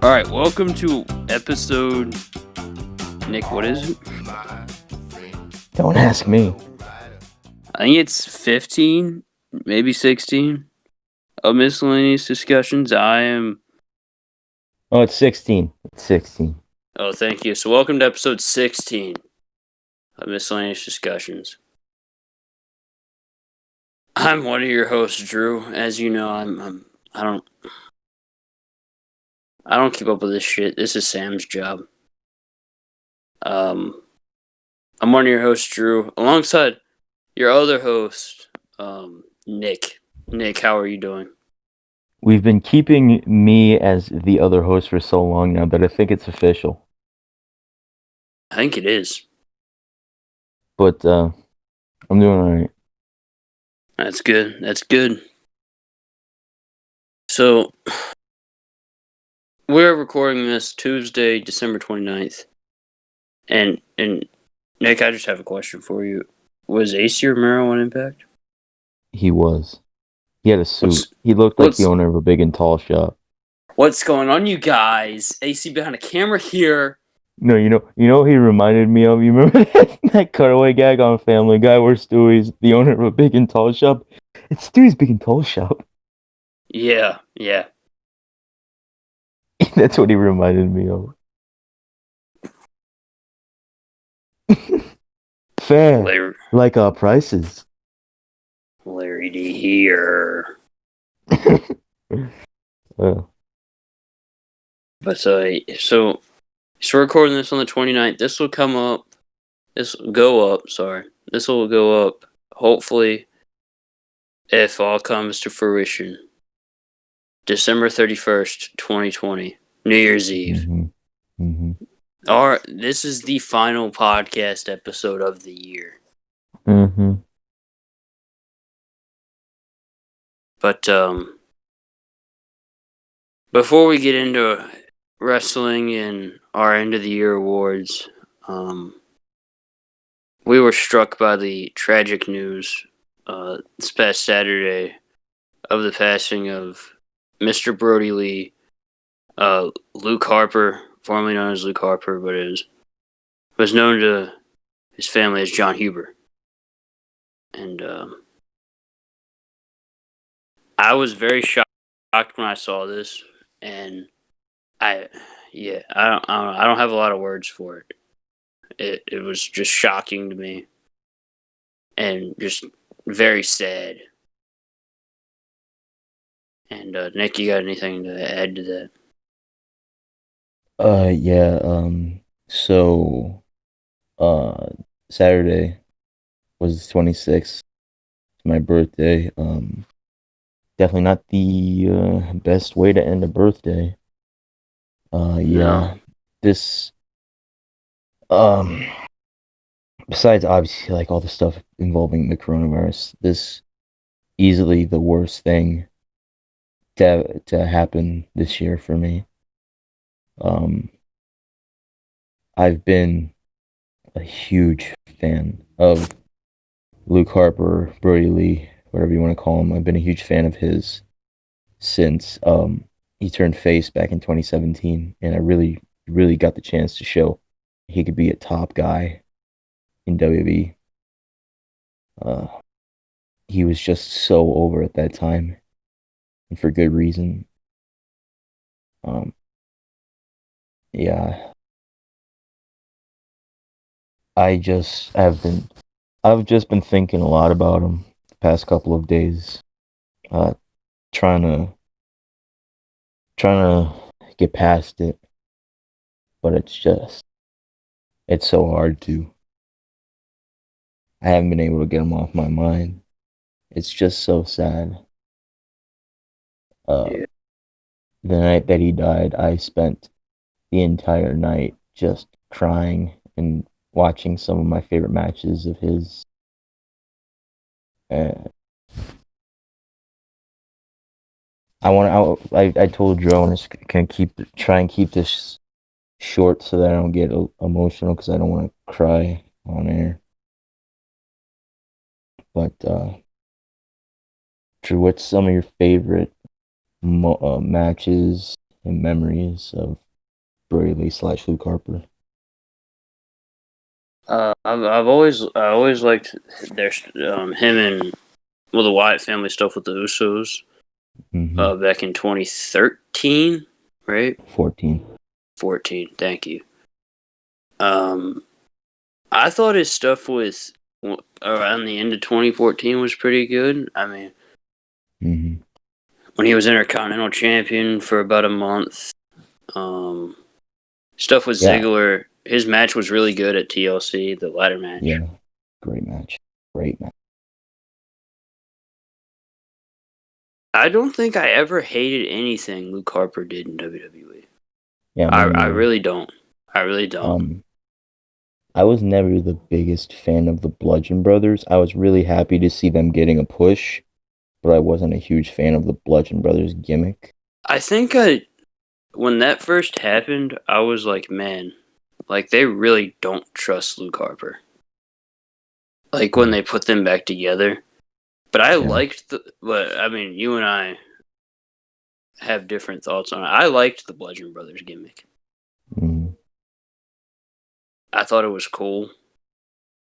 All right, welcome to episode. Nick, what is it? Don't ask me. I think it's 15, maybe 16 of miscellaneous discussions. Oh, it's 16. It's 16. Oh, thank you. So, welcome to episode 16 of miscellaneous discussions. I'm one of your hosts, Drew. As you know, I don't keep up with this shit. This is Sam's job. I'm one of your hosts, Drew, alongside your other host, Nick. Nick, how are you doing? We've been keeping me as the other host for so long now that I think it's official. I think it is. But I'm doing alright. That's good. That's good. So, we're recording this Tuesday, December 29th. And Nick, I just have a question for you. Was AC Romero on Impact? He was. He had a suit. What's He looked like the what's owner of a big and tall shop. what's going on, you guys? AC behind a camera here. No, you know what he reminded me of? You remember that cutaway gag on Family Guy where Stewie's the owner of a big and tall shop? It's Stewie's big and tall shop. Yeah. That's what he reminded me of. Fair. Larry, Like our prices. Larry D here. uh, But so we're recording this on the 29th. This will come up. This will go up. Sorry. This will go up. Hopefully, if all comes to fruition, December 31st, 2020, New Year's Eve. mm-hmm. This is the final podcast episode of the year. Mm-hmm. But before we get into wrestling and our end of the year awards, we were struck by the tragic news this past Saturday of the passing of Mr. Brodie Lee, Luke Harper, formerly known as Luke Harper, but was known to his family as Jon Huber. And I was very shocked when I saw this, and I don't have a lot of words for it. It was just shocking to me, and just very sad. And Nick, you got anything to add to that? Yeah, so, Saturday was the 26th, my birthday. Definitely not the best way to end a birthday. No. Yeah, this, um, besides obviously like all the stuff involving the coronavirus, this easily the worst thing to happen this year for me. Um, I've been a huge fan of Luke Harper, Brodie Lee, whatever you want to call him. I've been a huge fan of his since he turned face back in 2017, and I really got the chance to show he could be a top guy in WWE. Uh, he was just so over at that time, and for good reason. Um, yeah, I've just been thinking a lot about him the past couple of days, uh, trying to trying to get past it, but it's so hard to. I haven't been able to get him off my mind. It's just so sad. Uh, Yeah. the night that he died, I spent the entire night just crying and watching some of my favorite matches of his. Uh, I told Joe I was gonna try and keep this short so that I don't get emotional because I don't want to cry on air. But Drew, what's some of your favorite matches and memories of Brodie Lee / Luke Harper? I always liked their him and the Wyatt family stuff with the Usos. Mm-hmm. Back in 2013, right? 14. 14. Thank you. I thought his stuff with around the end of 2014 was pretty good. I mean, Mm-hmm. when he was Intercontinental Champion for about a month, stuff with Yeah, Ziggler, his match was really good at TLC, the ladder match. yeah. Great match. Great match. I don't think I ever hated anything Luke Harper did in WWE. Yeah, me I neither. really don't. I really don't. I was never the biggest fan of the Bludgeon Brothers. I was really happy to see them getting a push, but I wasn't a huge fan of the Bludgeon Brothers gimmick. I think when that first happened, I was like, man, like they really don't trust Luke Harper. Like when they put them back together. But I Yeah. liked but I mean, you and I have different thoughts on it. I liked the Bludgeon Brothers gimmick. Mm. I thought it was cool.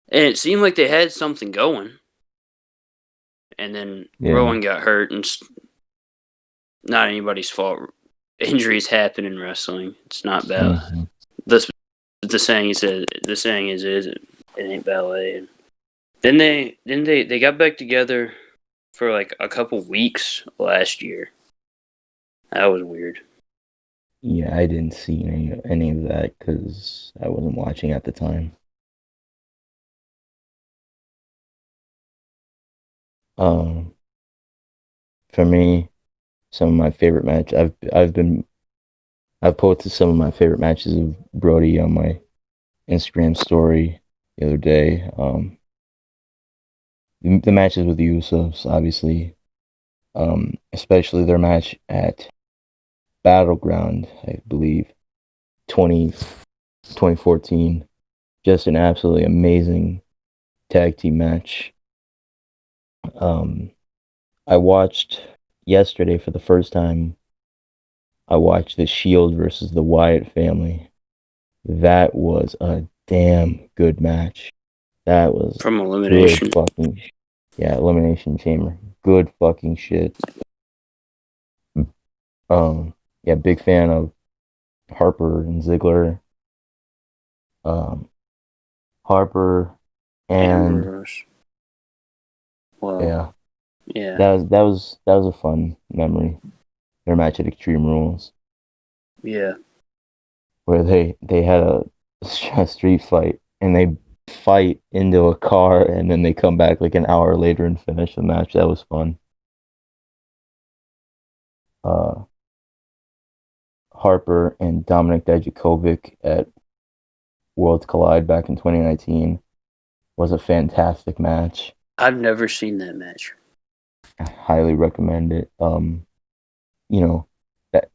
And it seemed like they had something going. And then Yeah. Rowan got hurt, and not anybody's fault. Injuries happen in wrestling. It's not bad. Mm-hmm. The saying is it ain't ballet. And then they got back together for like a couple weeks last year. That was weird. Yeah, I didn't see any of that because I wasn't watching at the time. Um, for me, some of my favorite match I've posted some of my favorite matches of Brodie on my Instagram story the other day. The matches with the Usos, obviously, especially their match at Battleground, I believe, 20, 2014. Just an absolutely amazing tag team match. Um, I watched yesterday for the first time. I watched the Shield versus the Wyatt family. That was a damn good match. That was From good elimination. fucking yeah, Elimination Chamber. Good fucking shit. Yeah, big fan of Harper and Ziggler. Um, Harper and Ambrose. Well, yeah, yeah. that was a fun memory. Their match at Extreme Rules, Yeah. where they had a street fight and they fight into a car and then they come back like an hour later and finish the match. That was fun. Uh, Harper and Dominic Dijakovic at Worlds Collide back in 2019 was a fantastic match. I've never seen that match. I highly recommend it. You know, that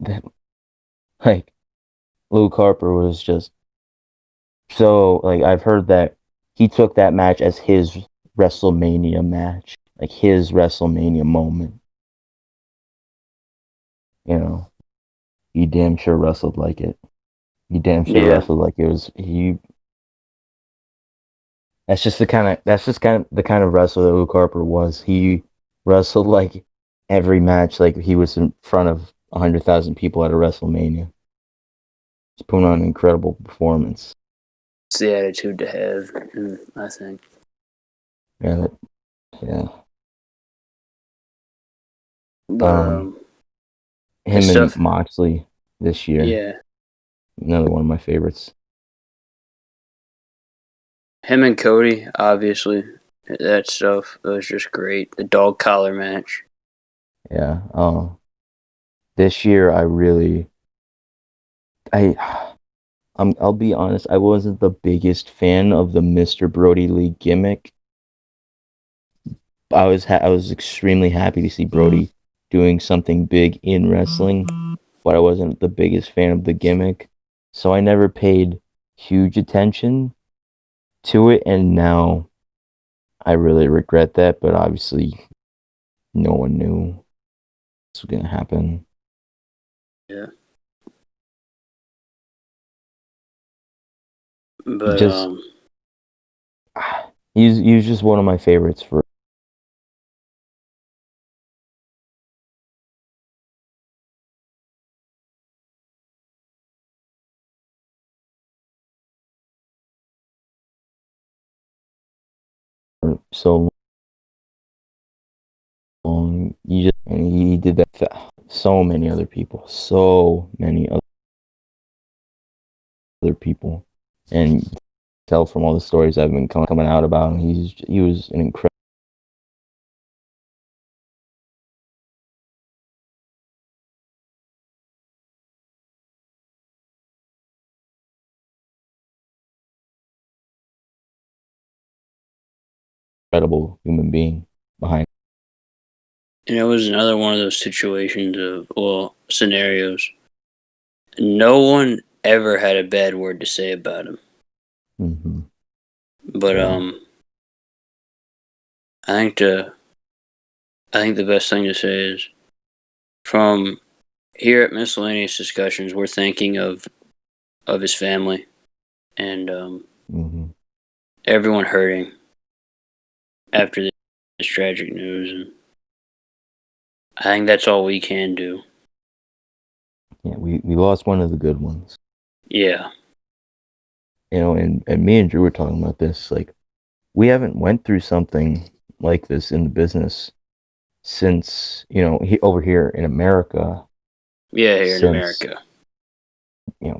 like Luke Harper was just so like I've heard that he took that match as his WrestleMania match, like his WrestleMania moment. You know, he damn sure wrestled like it. He damn sure Yeah. wrestled like it was he. That's just kind of the kind of wrestler that Luke Harper was. He wrestled like every match like he was in front of 100,000 people at a WrestleMania. He's putting on an incredible performance. It's the attitude to have, I think. Yeah, yeah. But Um, his him and stuff, Moxley this year, yeah. another one of my favorites. Him and Cody, obviously. That stuff was just great. The dog collar match. Yeah. This year I really, I, I'll be honest, I wasn't the biggest fan of the Mr. Brodie Lee gimmick. I was extremely happy to see Brodie doing something big in wrestling, but I wasn't the biggest fan of the gimmick. So I never paid huge attention to it, and now I really regret that, but obviously no one knew this was gonna happen. Yeah. But just he's just one of my favorites for so long. And he did that for so many other people, and tell from all the stories I've been coming out about him, he was an incredible human being behind. and it was another one of those situations scenarios. No one ever had a bad word to say about him. Mm-hmm. But Yeah. I think the best thing to say is, from here at Miscellaneous Discussions, we're thinking of his family and Mm-hmm. everyone hurting after this tragic news, and I think that's all we can do. Yeah, we lost one of the good ones. Yeah. And me and Drew were talking about this. Like, we haven't went through something like this in the business since, over here in America, Yeah, here in since, America.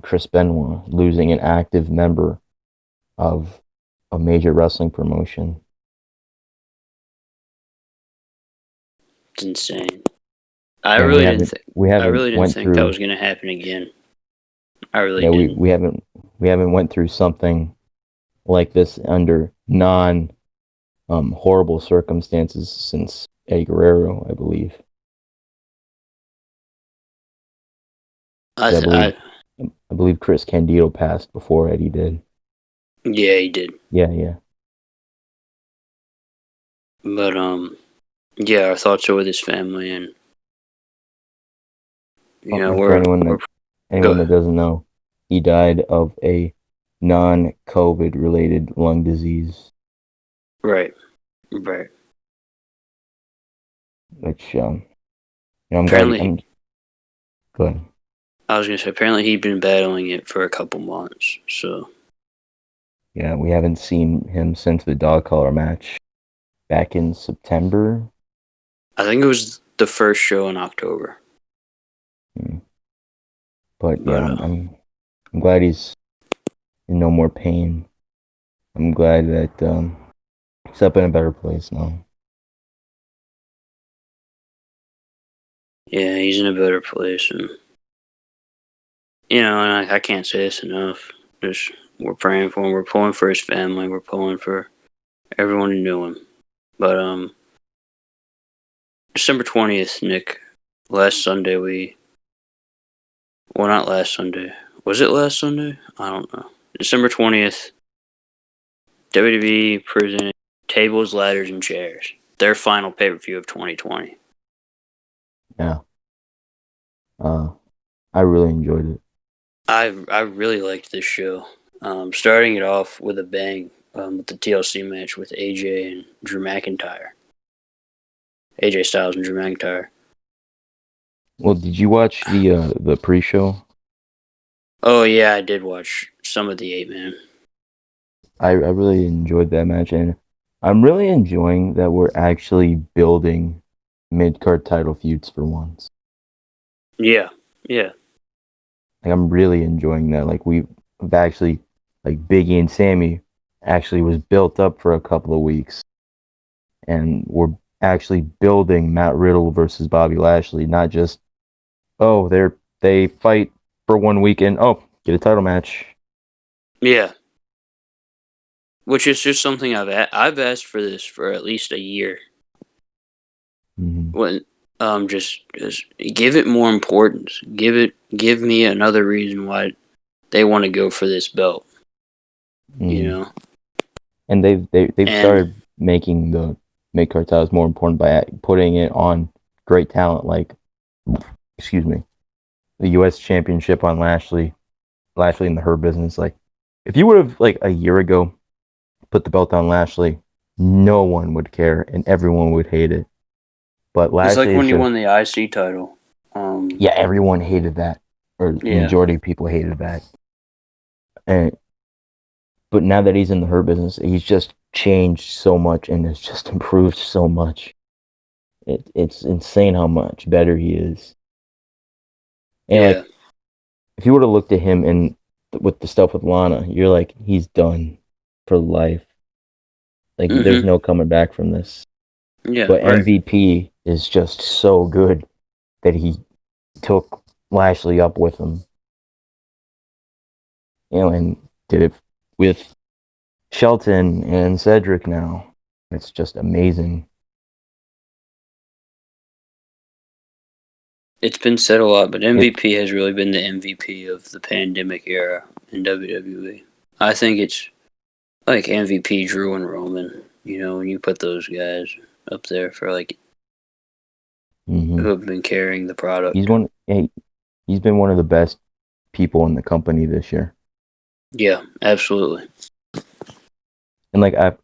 Chris Benoit losing an active member of a major wrestling promotion. It's insane. I And really didn't went think that through, was going to happen again. I really yeah, didn't. we haven't went through something like this under horrible circumstances since Eddie Guerrero, I believe. I believe Chris Candido passed before Eddie did. Yeah, he did. Yeah. But yeah, our thoughts are with his family, and For anyone that doesn't know, he died of a non-COVID related lung disease. right. Which I'm glad. Apparently, Go ahead. I was gonna say, apparently he'd been battling it for a couple months. So Yeah, we haven't seen him since the dog collar match back in September. I think it was the first show in October. But yeah, I'm glad he's in no more pain. I'm glad that he's up in a better place now. Yeah, he's in a better place, and and I can't say this enough. Just, we're praying for him. We're pulling for his family. We're pulling for everyone who knew him. But December 20th, Nick. Last Sunday not last Sunday. Was it last Sunday? I don't know. December 20th, WWE presented Tables, Ladders, and Chairs. Their final pay-per-view of 2020. Yeah. I really enjoyed it. I really liked this show. Starting it off with a bang with the TLC match with AJ and Drew McIntyre. AJ Styles and Drew McIntyre. Well, did you watch the pre-show? Oh yeah, I did watch some of the 8-man. I really enjoyed that match, and I'm really enjoying that we're actually building mid-card title feuds for once. Yeah. Like, I'm really enjoying that. Like, we've actually, like, Biggie and Sammy actually was built up for a couple of weeks, and we're actually building Matt Riddle versus Bobby Lashley, not just, oh, they fight for 1 weekend, oh, get a title match. Yeah. Which is just something I've asked for this for at least a year. Mm-hmm. When just give it more importance. Give me another reason why they want to go for this belt. Mm-hmm. And they've started making the mid card titles more important by putting it on great talent like, excuse me, the U.S. Championship on Lashley in the Hurt Business. Like, If you would have like a year ago put the belt on Lashley, no one would care and everyone would hate it. But It's like Lashley when is you just won the IC title. yeah, everyone hated that, or Yeah, majority of people hated that. And but now that he's in the Hurt business, he's just changed so much and has just improved so much. It's insane how much better he is. And yeah. like, if you would have looked at him and with the stuff with Lana, you're like, he's done for life. Like, there's Mhm. no coming back from this. Yeah, But right. MVP is just so good that he took Lashley up with him, and did it with Shelton and Cedric now. It's just amazing. It's been said a lot, but It, MVP has really been the MVP of the pandemic era in WWE. I think it's like MVP Drew and Roman. You know, when you put those guys up there for like who mhm. have been carrying the product. He's been one of the best people in the company this year. Yeah, absolutely. And like if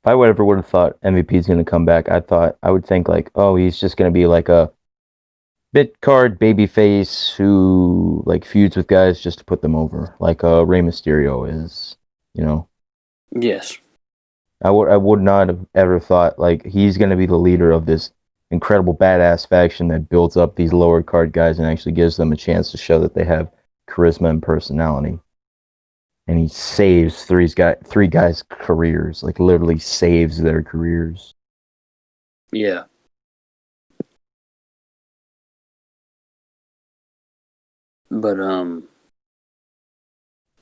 I would ever would have thought MVP is going to come back, I would think like, oh, he's just going to be like a bit card babyface who like feuds with guys just to put them over, like Rey Mysterio is. You know, Yes. I would not have ever thought like he's going to be the leader of this incredible badass faction that builds up these lower card guys and actually gives them a chance to show that they have charisma and personality. And he saves three guys' careers, like literally saves their careers. Yeah. But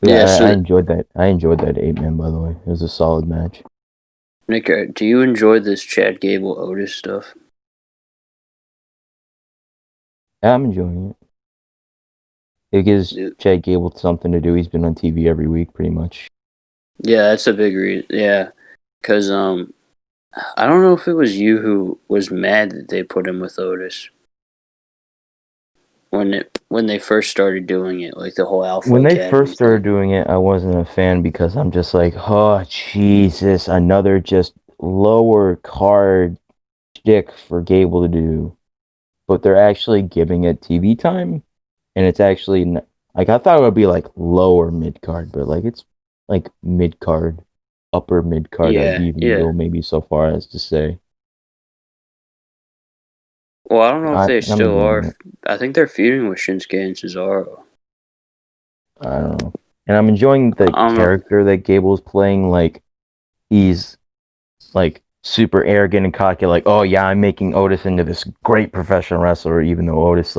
But yeah. yeah, I So enjoyed that. I enjoyed that 8 man. By the way, it was a solid match. Nick, do you enjoy this Chad Gable Otis stuff? Yeah, I'm enjoying it. It gives Dude. Chad Gable something to do. He's been on TV every week, pretty much. Yeah, that's a big reason. Yeah, because I don't know if it was you who was mad that they put him with Otis when they first started doing it, like the whole Alpha When they Academy first started thing. doing it, I wasn't a fan because I'm just like, oh Jesus, another just lower card shtick for Gable to do. But they're actually giving it TV time, and it's actually like I thought it would be like lower mid card, but like it's like mid card, upper mid card. I'd Yeah, even yeah. go maybe so far as to say. Well, I don't know if they I'm still are. enjoying it. I think they're feuding with Shinsuke and Cesaro. I don't know, and I'm enjoying the I don't know. character that Gable's playing. Like he's like super arrogant and cocky. Like, oh yeah, I'm making Otis into this great professional wrestler, even though Otis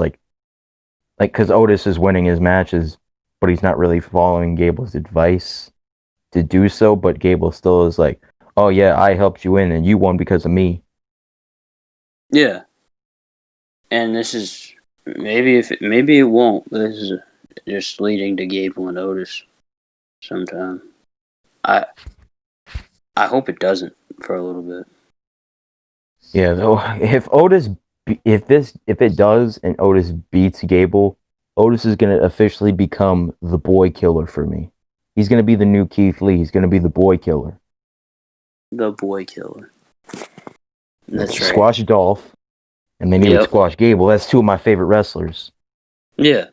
because Otis is winning his matches, but he's not really following Gable's advice to do so. But Gable still is like, oh yeah, I helped you in and you won because of me. Yeah, and this is maybe it won't. But this is just leading to Gable and Otis sometime. I I hope it doesn't for a little bit. Yeah, though if it does and Otis beats Gable, Otis is gonna officially become the boy killer for me. He's gonna be the new Keith Lee. He's gonna be the boy killer. The boy killer. Like That's right. squash Dolph, and then he would Yep. squash Gable. That's two of my favorite wrestlers. Yeah.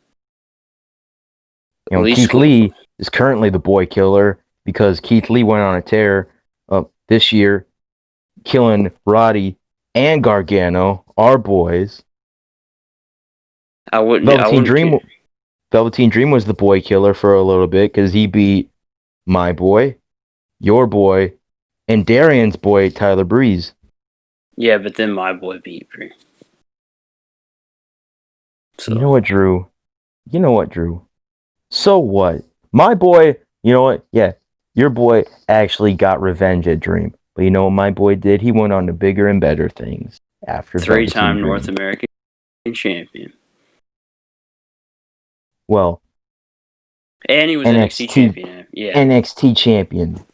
Lee Keith School. Lee is currently the boy killer because Keith Lee went on a tear this year, killing Roddy and Gargano, our boys. I wouldn't. I Velveteen wouldn't. Dream, Velveteen Dream was the boy killer for a little bit because he beat my boy, your boy, and Darian's boy Tyler Breeze. Yeah, but then my boy beat me. You So know what, Drew? You know what, Drew? So what? My boy, you know what? Yeah, your boy actually got revenge at Dream. But you know what my boy did? He went on to bigger and better things after Velveteen three-time North Dream. American champion, Well, and he was NXT NXT champion. Yeah. NXT champion.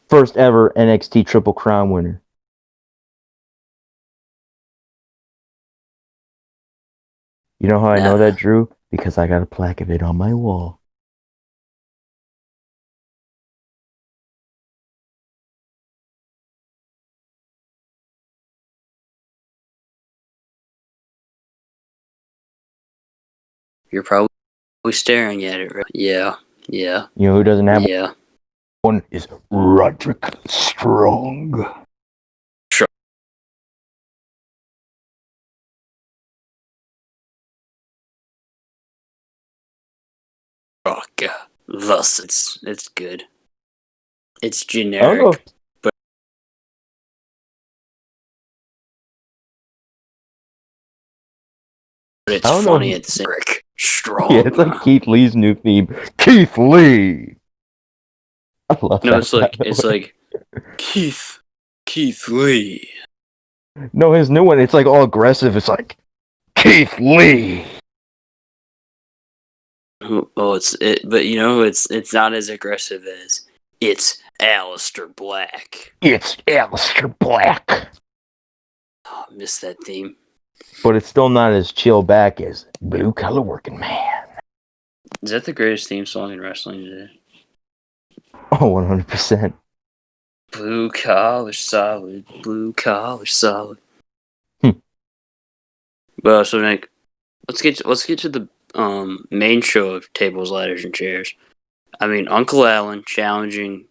First ever NXT Triple Crown winner. You know how I know Nah. that, Drew? Because I got a plaque of it on my wall. You're probably staring at it, right? Yeah. Yeah. You know who doesn't have Yeah. one? Is Roderick Strong. Rock. Thus, it's good. It's I don't know. generic, but it's I don't know. funny. It's strong. Yeah, it's like Keith Lee's new theme. Keith Lee. I love No, that. it's like Keith Lee. No, his new one. It's like all aggressive. It's like Keith Lee. Oh, but you know, it's not as aggressive as it's Alistair Black. It's Alistair Black. Oh, I miss that theme. But it's still not as chill back as Blue Collar Working Man. Is that the greatest theme song in wrestling today? Oh, 100%. Blue collar solid, blue collar solid. Well, so Nick, let's get to the main show of tables, ladders, and chairs. I mean, Uncle Allen challenging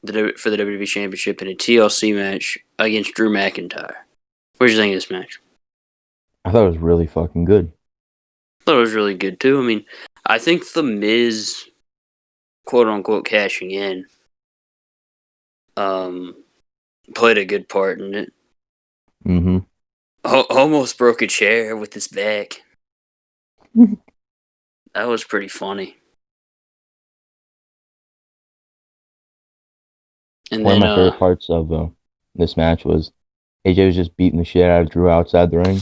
for the WWE Championship in a TLC match against Drew McIntyre. What did you think of this match? I thought it was really fucking good. I thought it was really good too. I mean, I think the Miz, quote unquote, cashing in, played a good part in it. Mm-hmm. Almost broke a chair with his back. That was pretty funny. And One then, of my favorite parts of this match was AJ was just beating the shit out of Drew outside the ring.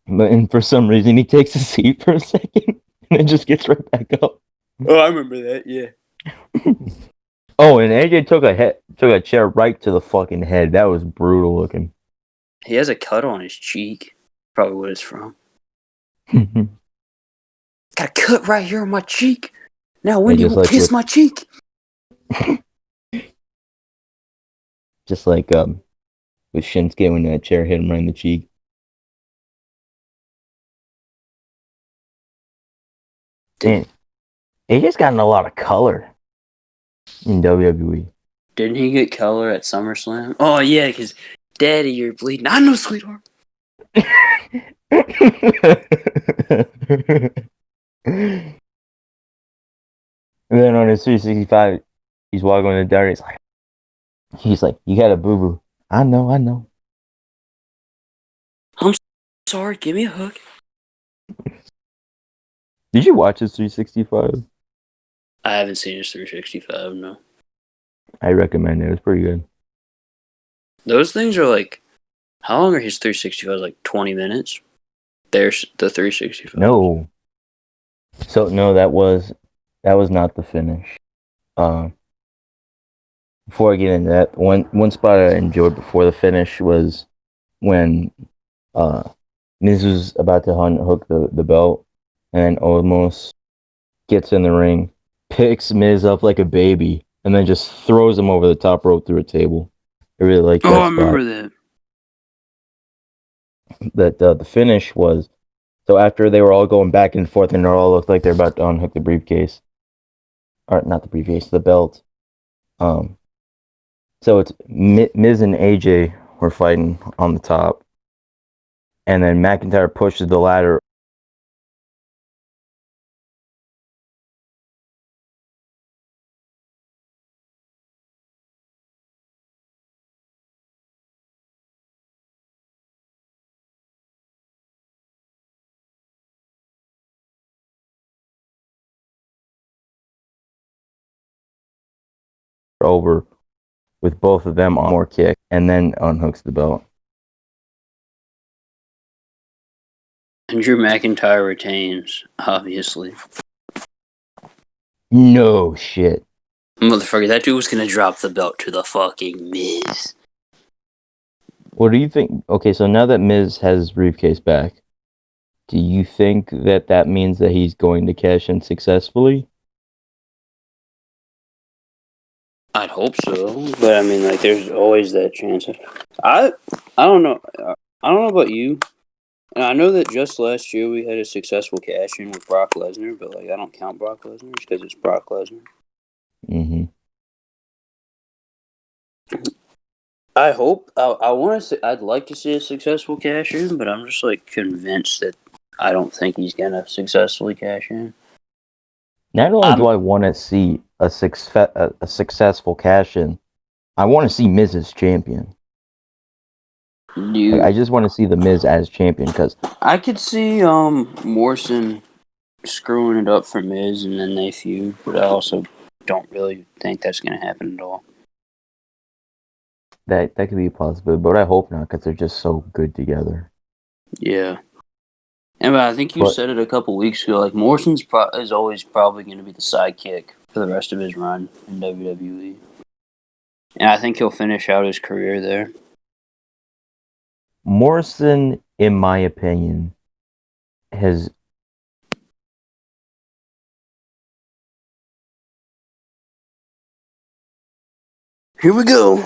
And for some reason, he takes a seat for a second and then just gets right back up. oh, I remember that. Yeah. Oh, and AJ took a chair right to the fucking head. That was brutal looking. He has a cut on his cheek. Probably what it's from. Got a cut right here on my cheek. Now Wendy will like kiss my cheek. Just like with Shinsuke when that chair hit him right in the cheek. And AJ's gotten a lot of color in WWE. Didn't he get color at SummerSlam? Oh yeah, because Daddy, you're bleeding. I know, sweetheart. And then on his 365, he's walking in the dirt. He's like, you got a boo boo. I know. I'm sorry. Give me a hug. Did you watch his 365? I haven't seen his 365. No. I recommend it. It was pretty good. Those things are like, how long are his 365s? Like 20 minutes. There's the 365. No. So no, that was not the finish. Before I get into that, one spot I enjoyed before the finish was when Miz was about to unhook the belt and almost gets in the ring, picks Miz up like a baby, and then just throws him over the top rope through a table. I really like that spot. I remember that. That the finish was, so after they were all going back and forth and it all looked like they're about to unhook the briefcase. Or not the briefcase, the belt. So it's Miz and AJ were fighting on the top. And then McIntyre pushes the ladder over with both of them on more kick and then unhooks the belt. And Drew McIntyre retains, obviously. No shit. Motherfucker, that dude was gonna drop the belt to the fucking Miz. What do you think? Okay, so now that Miz has his briefcase back, do you think that means that he's going to cash in successfully? I'd hope so, but I mean, like, there's always that chance. I don't know. I don't know about you, And I know that just last year we had a successful cash-in with Brock Lesnar, but, like, I don't count Brock Lesnar just because it's Brock Lesnar. Mm-hmm. I hope I want to. I'd like to see a successful cash in, but I'm just like convinced that I don't think he's gonna successfully cash in. Not only do I want to see a successful cash in, I want to see Miz as champion. Like, I just want to see the Miz as champion because I could see Morrison screwing it up for Miz and then they feud, but I also don't really think that's gonna happen at all. that could be a possibility, but I hope not because they're just so good together. Yeah. And I think you But said it a couple weeks ago. Like Morrison's is always probably going to be the sidekick for the rest of his run in WWE, and I think he'll finish out his career there. Morrison, in my opinion, has Here we go.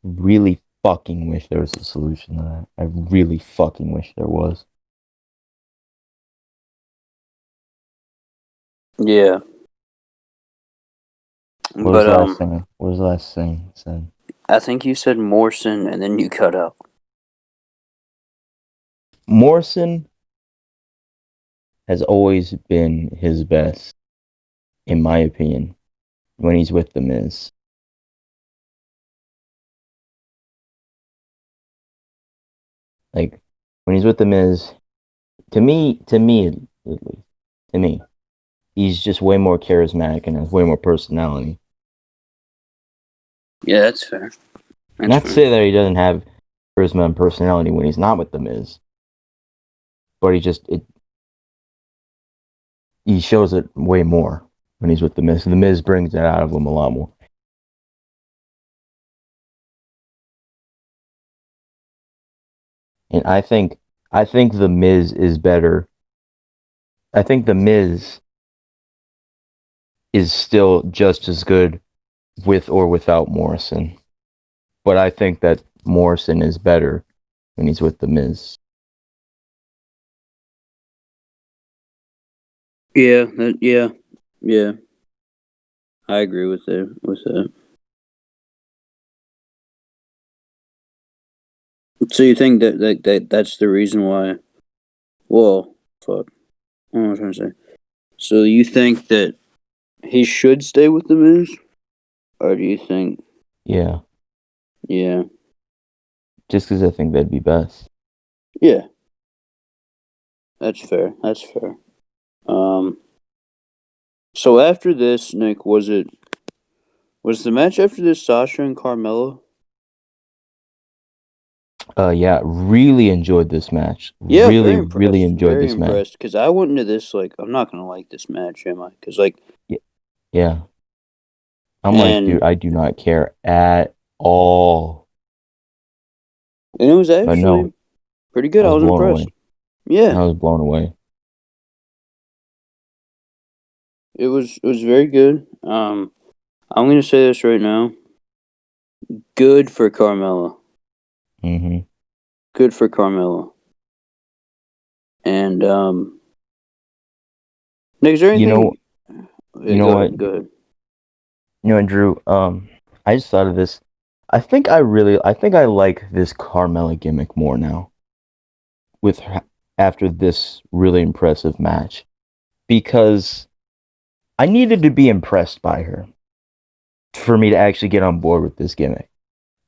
really fucking wish there was a solution to that. I really fucking wish there was. Yeah. What was But the last thing? What was the last thing he said? I think you said Morrison and then you cut out. Morrison has always been his best, in my opinion, when he's with The Miz. Like, when he's with The Miz, to me, at least, to me, he's just way more charismatic and has way more personality. Yeah, that's fair. Not to say that he doesn't have charisma and personality when he's not with The Miz, but he shows it way more when he's with The Miz. The Miz brings it out of him a lot more. And I think The Miz is better. I think The Miz is still just as good with or without Morrison. But I think that Morrison is better when he's with The Miz. Yeah, yeah. I agree with that. So you think that's the reason why? Well, fuck. What am I trying to say? So you think that he should stay with the Miz, or do you think? Yeah. Yeah. Just because I think that'd be best. Yeah. That's fair. That's fair. Um. So after this, Nick, was the match after this Sasha and Carmella? Yeah, really enjoyed this match. Yeah, Really, very really impressed. enjoyed Very this match. impressed. Because I went into this like I'm not gonna like this match, am I? Because like Yeah. I'm like, and dude, I do not care at all. and it was But no, actually pretty good. I I was was blown impressed. away. Yeah, I was blown away. it was very good. I'm gonna say this right now. Good for Carmella. Mm-hmm. Good for Carmella. And Nick, is there You know, anything? you know Go what? ahead. Go ahead. You know what, Drew? I just thought of this. I think I like this Carmella gimmick more now. With her, after this really impressive match, because I needed to be impressed by her for me to actually get on board with this gimmick.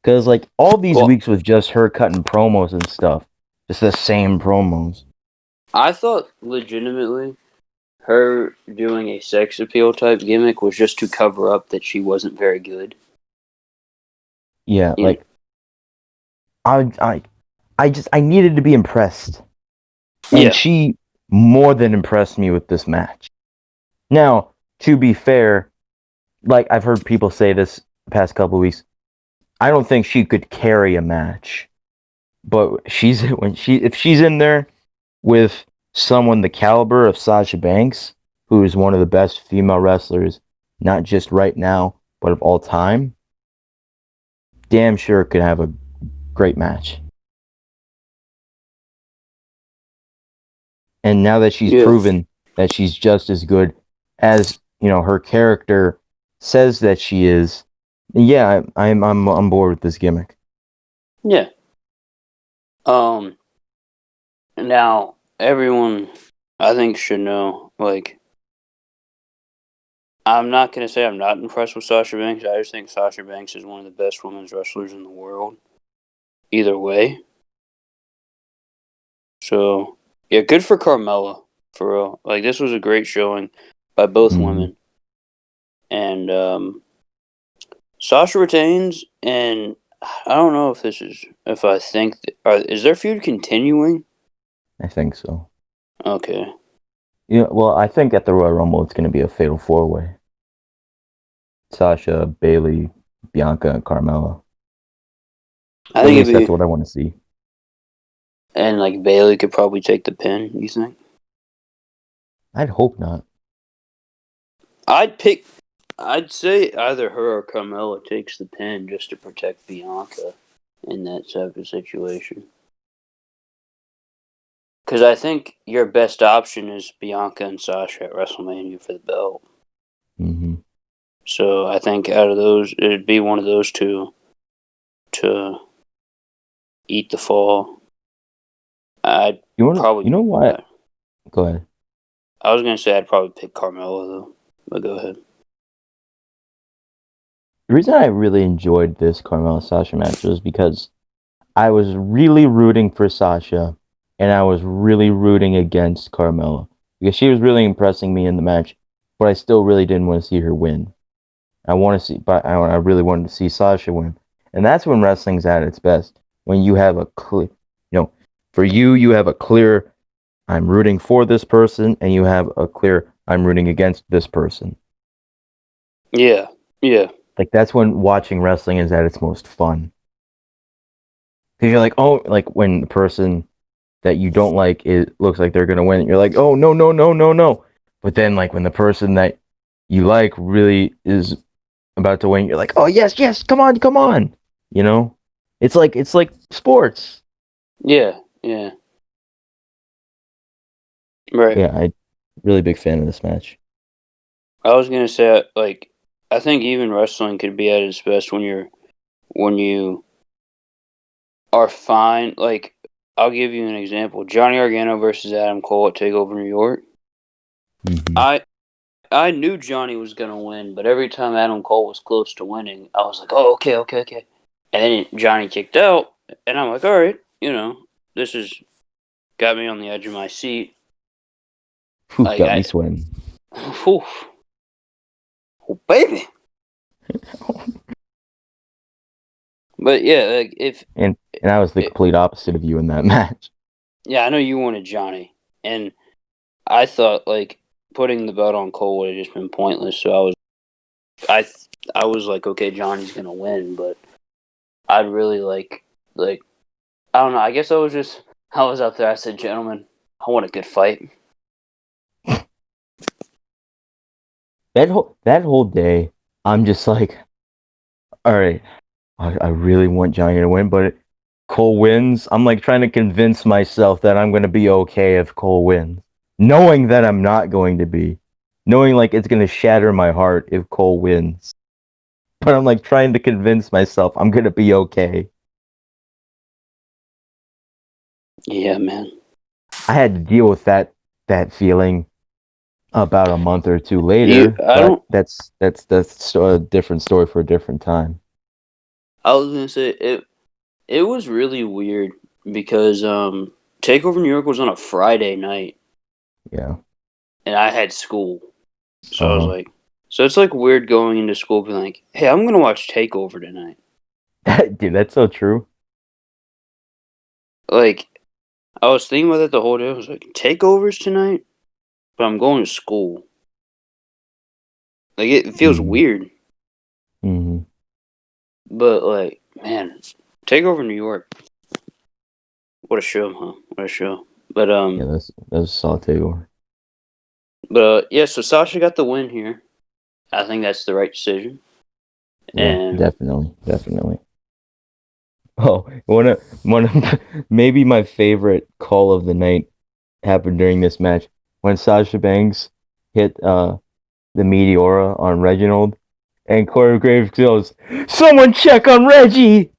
Because like all these Well, weeks with just her cutting promos and stuff, just the same promos. I thought legitimately her doing a sex appeal type gimmick was just to cover up that she wasn't very good. Yeah, You know, like I needed to be impressed, and yeah, she more than impressed me with this match. Now, to be fair, like I've heard people say this the past couple of weeks, I don't think she could carry a match. But if she's in there with someone the caliber of Sasha Banks, who is one of the best female wrestlers, not just right now, but of all time, damn sure could have a great match. And now that she's proven that she's just as good as her character says that she is, yeah, I'm on board with this gimmick. Yeah. Now everyone, I think, should know. Like, I'm not gonna say I'm not impressed with Sasha Banks. I just think Sasha Banks is one of the best women's wrestlers in the world. Either way. So yeah, good for Carmella, for real. Like, this was a great showing by both women. And Sasha retains, and I don't know if I think is their feud continuing? I think so. Okay. Yeah, well, I think at the Royal Rumble it's going to be a fatal four-way. Sasha, Bayley, Bianca, and Carmella. I At think least that's what I want to see. And like Bayley could probably take the pin, you think? I'd hope not. I'd say either her or Carmella takes the pin just to protect Bianca in that type of situation. Because I think your best option is Bianca and Sasha at WrestleMania for the belt. Mm-hmm. So I think out of those, it'd be one of those two to eat the fall. I'd probably. You know what? Go ahead. I was gonna say I'd probably pick Carmella though, but go ahead. The reason I really enjoyed this Carmella Sasha match was because I was really rooting for Sasha, and I was really rooting against Carmella because she was really impressing me in the match, but I still really didn't want to see her win. I really wanted to see Sasha win, and that's when wrestling's at its best. When you have a clear, for you have a clear, I'm rooting for this person, and you have a clear, I'm rooting against this person. Yeah. Like, that's when watching wrestling is at its most fun. Because you're like, oh, like when the person that you don't like, it looks like they're gonna win, you're like, oh, no, no, no, no, no. But then, like, when the person that you like really is about to win, you're like, oh, yes, yes, come on, come on. It's like sports. Yeah. Right. Yeah, I'm really big fan of this match. I was gonna say, like, I think even wrestling could be at its best when you are fine. Like, I'll give you an example: Johnny Gargano versus Adam Cole at Takeover New York. Mm-hmm. I knew Johnny was gonna win, but every time Adam Cole was close to winning, I was like, oh, okay. And then Johnny kicked out, and I'm like, all right, this has got me on the edge of my seat. Like, Got me sweating. Oh, baby. But yeah, like, and I was the complete opposite of you in that match. Yeah, I know you wanted Johnny, and I thought like putting the belt on Cole would have just been pointless. So I was like, okay, Johnny's gonna win, but I'd really like I don't know. I guess I was out there. I said, gentlemen, I want a good fight. That whole day, I'm just like, all right, I really want Johnny to win, but Cole wins. I'm like trying to convince myself that I'm gonna be okay if Cole wins, knowing that I'm not going to be, knowing like it's gonna shatter my heart if Cole wins. But I'm like trying to convince myself I'm gonna be okay. Yeah, man. I had to deal with that feeling about a month or two later, but that's a different story for a different time. I was gonna say it was really weird because Takeover New York was on a Friday night. Yeah. And I had school. So I was like, so it's like weird going into school being like, hey, I'm gonna watch Takeover tonight. Dude, that's so true. Like, I was thinking about that the whole day. I was like, takeovers tonight, but I'm going to school. Like it feels weird, Mm-hmm. but like, man, takeover New York. What a show, huh? What a show. But Yeah, that's a solid takeover. yeah. So Sasha got the win here. I think that's the right decision. Yeah, And definitely. Oh, one of maybe my favorite call of the night happened during this match when Sasha Banks hit the Meteora on Reginald, and Corey Graves goes, "Someone check on Reggie."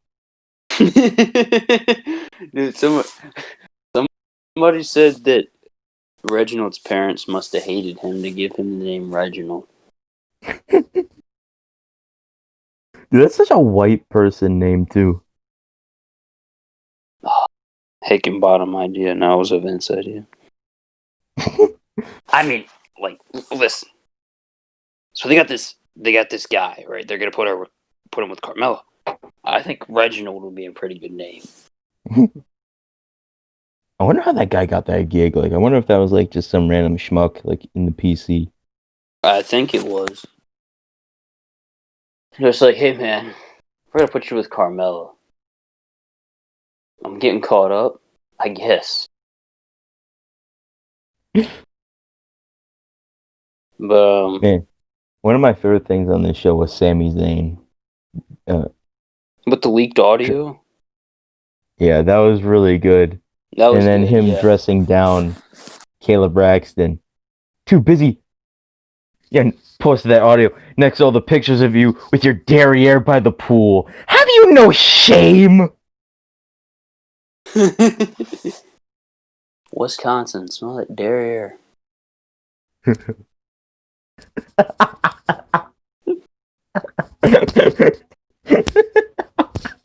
dude, somebody said that Reginald's parents must have hated him to give him the name Reginald. Dude, that's such a white person name too. Hickenbottom idea. Now it was a Vince idea. I mean, like, listen. So they got this guy, right? They're gonna put him with Carmella. I think Reginald would be a pretty good name. I wonder how that guy got that gig. Like, I wonder if that was like just some random schmuck like in the PC. I think it was. Just like, hey man, we're gonna put you with Carmella. I'm getting caught up, I guess. But Man, one of my favorite things on this show was Sami Zayn. with the leaked audio, Yeah, that was really good. that And was then good. him Yeah. dressing down Caleb Braxton. Too busy. Yeah, and posted that audio next to all the pictures of you with your derriere by the pool. Have you no shame? Wisconsin, smell that derriere.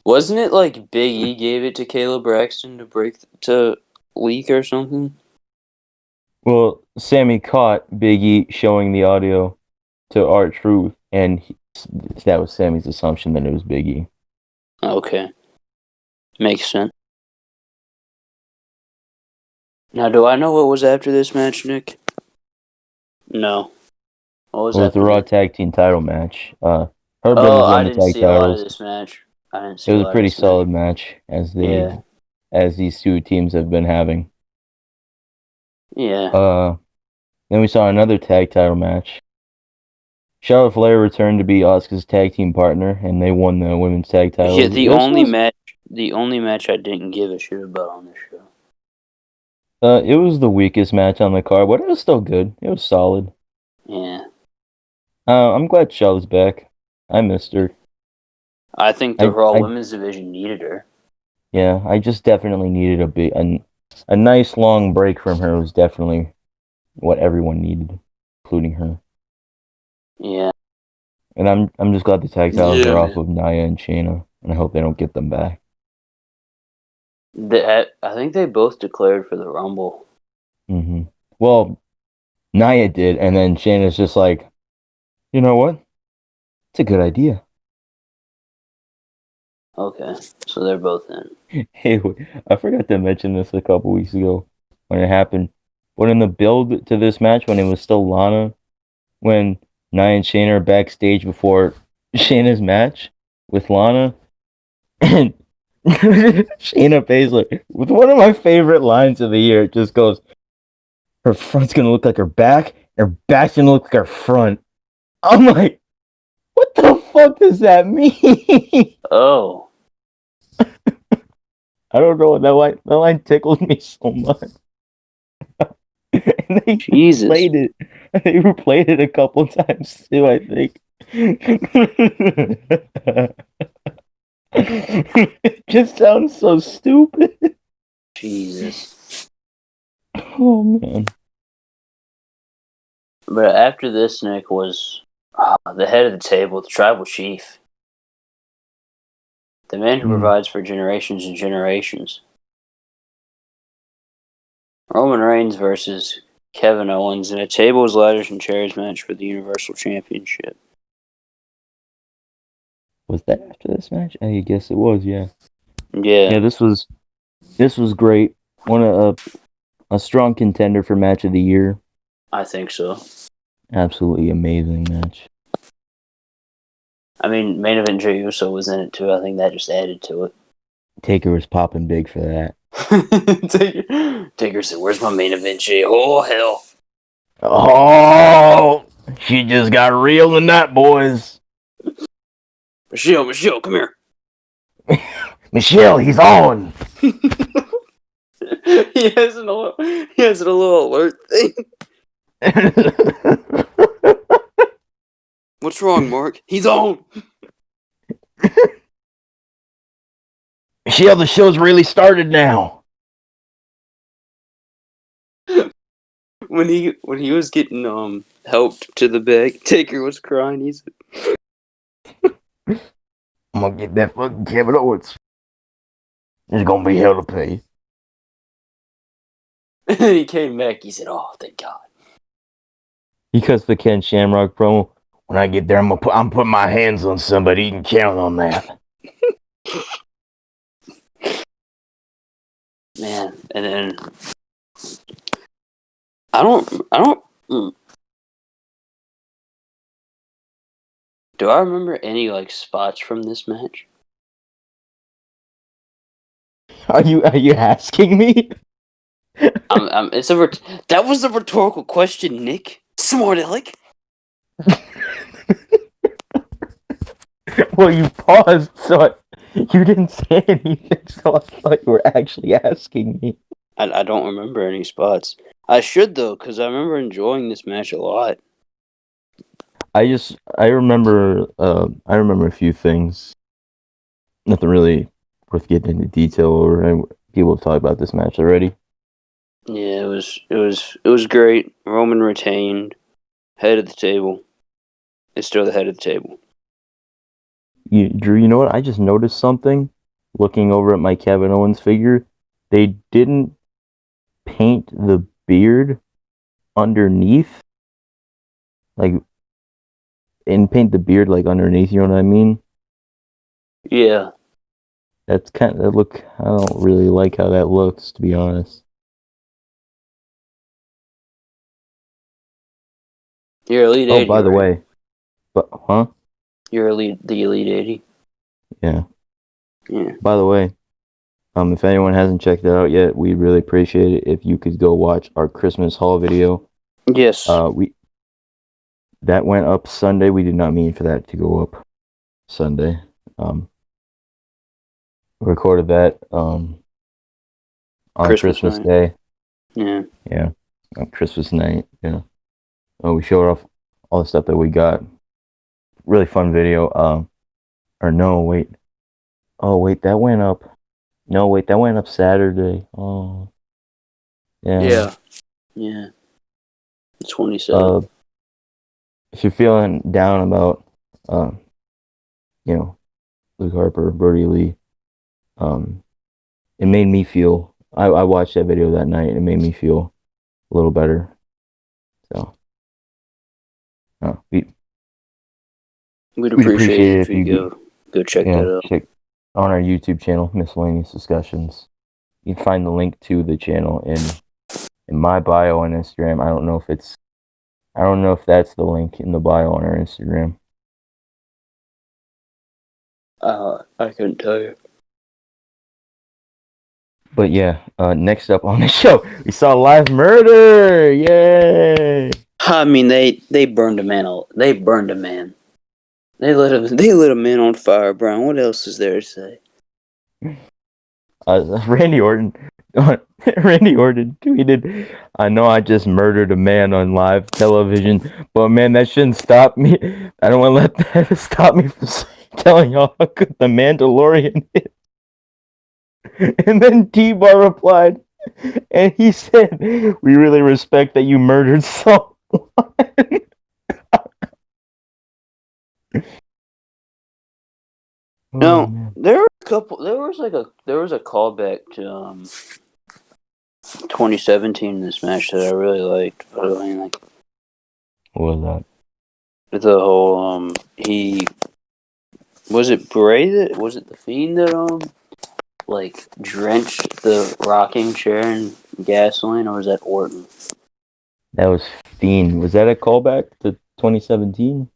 Wasn't it like Big E gave it to Caleb Braxton to leak or something? Well, Sammy caught Big E showing the audio to R-Truth, and that was Sammy's assumption that it was Big E. Okay, makes sense. Now, do I know what was after this match, Nick? No. What was It was the after Raw this? Tag Team title match. Her Oh, brothers I won the didn't tag see a lot of titles. this match. I didn't It see a was a lot of pretty this match. solid match Yeah. as these two teams have been having. Yeah. Then we saw another tag title match. Charlotte Flair returned to be Asuka's tag team partner, and they won the women's tag Yeah, titles. This was the only match I didn't give a shit about on this show. it was the weakest match on the card, but it was still good. It was solid. Yeah. I'm glad Charlotte's back. I missed her. I think the Raw I Women's Division needed her. Yeah, I just definitely needed a nice long break from her was definitely what everyone needed, including her. Yeah. And I'm just glad the tag titles Yeah, are off man. of Nia and Shayna, and I hope they don't get them back. I think they both declared for the Rumble. hmm Well, Nia did, and then Shayna's just like, you know what? It's a good idea. Okay. So they're both in. Hey, I forgot to mention this a couple weeks ago when it happened. But in the build to this match, when it was still Lana, when Nia and Shayna are backstage before Shayna's match with Lana, and Shayna Baszler, with one of my favorite lines of the year, it just goes, her front's gonna look like her back, her back's gonna look like her front. I'm like, what the fuck does that mean? Oh. I don't know. That line tickled me so much. And they Jesus. replayed it. They replayed it a couple times too, I think. It just sounds so stupid. Jesus. Oh man. But after this, Nick was the head of the table, the tribal chief. The man who provides for generations and generations. Roman Reigns versus Kevin Owens in a tables, ladders, and chairs match for the Universal Championship. Was that after this match? I guess it was, yeah. Yeah. Yeah, this was great. A strong contender for match of the year. I think so. Absolutely amazing match. I mean, main event Jey Uso was in it too. I think that just added to it. Taker was popping big for that. Taker said, "Where's my main event, Jey?" Oh hell! Oh, she just got real in that, boys. Michelle, come here. Michelle, he's on. he has a little alert thing. What's wrong, Mark? He's on. Michelle, the show's really started now. When he was getting helped to the bag, Taker was crying. He's I'm gonna get that fucking Kevin Owens. There's gonna be hell to pay. and then he came back. He said, "Oh, thank God." Because the Ken Shamrock promo. When I get there, I'm putting my hands on somebody. You can count on that. Man, and then I don't. Do I remember any like spots from this match? Are you asking me? That was a rhetorical question, Nick. Smart aleck. Well, you paused, so you didn't say anything, so I thought you were actually asking me. I don't remember any spots. I should though, because I remember enjoying this match a lot. I remember a few things. Nothing really worth getting into detail over. And people have talked about this match already. Yeah, it was great. Roman retained, head of the table. It's still the head of the table. Drew, you know what? I just noticed something. Looking over at my Kevin Owens figure, they didn't paint the beard underneath, like, and paint the beard like underneath. You know what I mean? Yeah, That's kind of that look. I don't really like how that looks, to be honest. you're Elite Oh, 80, by the right? way, but huh? You're the Elite 80. Yeah. Yeah. By the way, if anyone hasn't checked it out yet, we'd really appreciate it if you could go watch our Christmas haul video. Yes. That went up Sunday. We did not mean for that to go up Sunday. Recorded that on Christmas Day. Yeah. Yeah, on Christmas night. Yeah. We showed off all the stuff that we got. Really fun video. Or no, wait. Oh, wait, that went up. No, wait, that went up Saturday. Oh. Yeah. Yeah. 27. If you're feeling down about, you know, Luke Harper, Brodie Lee, it made me feel. I watched that video that night. It made me feel a little better. So, we'd appreciate it if you go check that out. check on our YouTube channel, Miscellaneous Discussions. You can find the link to the channel in my bio on Instagram. I don't know if that's the link in the bio on our Instagram. I couldn't tell you. But yeah, next up on the show, we saw live murder. Yay! I mean, they burned a man. They burned a man. They lit a man on fire, Brian. What else is there to say? Randy Orton tweeted, "I know I just murdered a man on live television, but man, that shouldn't stop me. I don't want to let that stop me from telling y'all how good the Mandalorian is." And then T-Bar replied, and he said, "We really respect that you murdered someone." No, there were a couple. There was a callback to 2017 in this match that I really liked. But I mean, like, What was the whole he was it Bray that was it the Fiend that like drenched the rocking chair in gasoline, or was that Orton? That was Fiend. Was that a callback to 2017?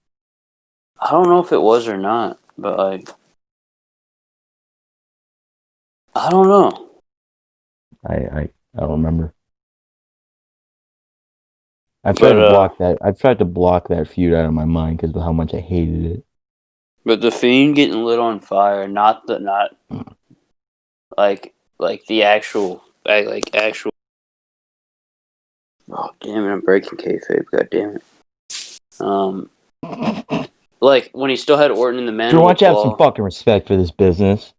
I don't know if it was or not, but like, I don't know. I don't remember. I've tried But to block that. I've tried to block that feud out of my mind because of how much I hated it. but the Fiend getting lit on fire, not like the actual actual. Oh damn it! I'm breaking kayfabe. God damn it. Like when he still had Orton in the Drew, why mandible don't you have some claw. fucking respect for this business?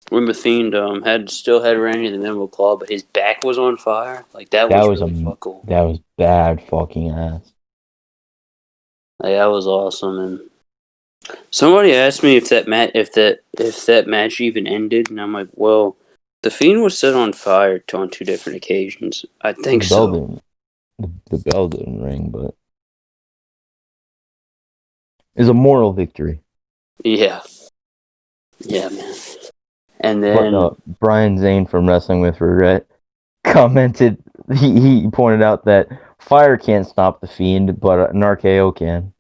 When the Fiend still had Randy in the mandible claw, but his back was on fire. Like that That was was really fuckable. that was bad fucking ass. Like that was awesome. And somebody asked me if that match even ended, and I'm like, well, the Fiend was set on fire on two different occasions. I think The bell so. didn't. The bell didn't ring, but it's a moral victory. Yeah, yeah, man. And But then Brian Zane from Wrestling with Regret commented. He pointed out that fire can't stop the Fiend, but an RKO can,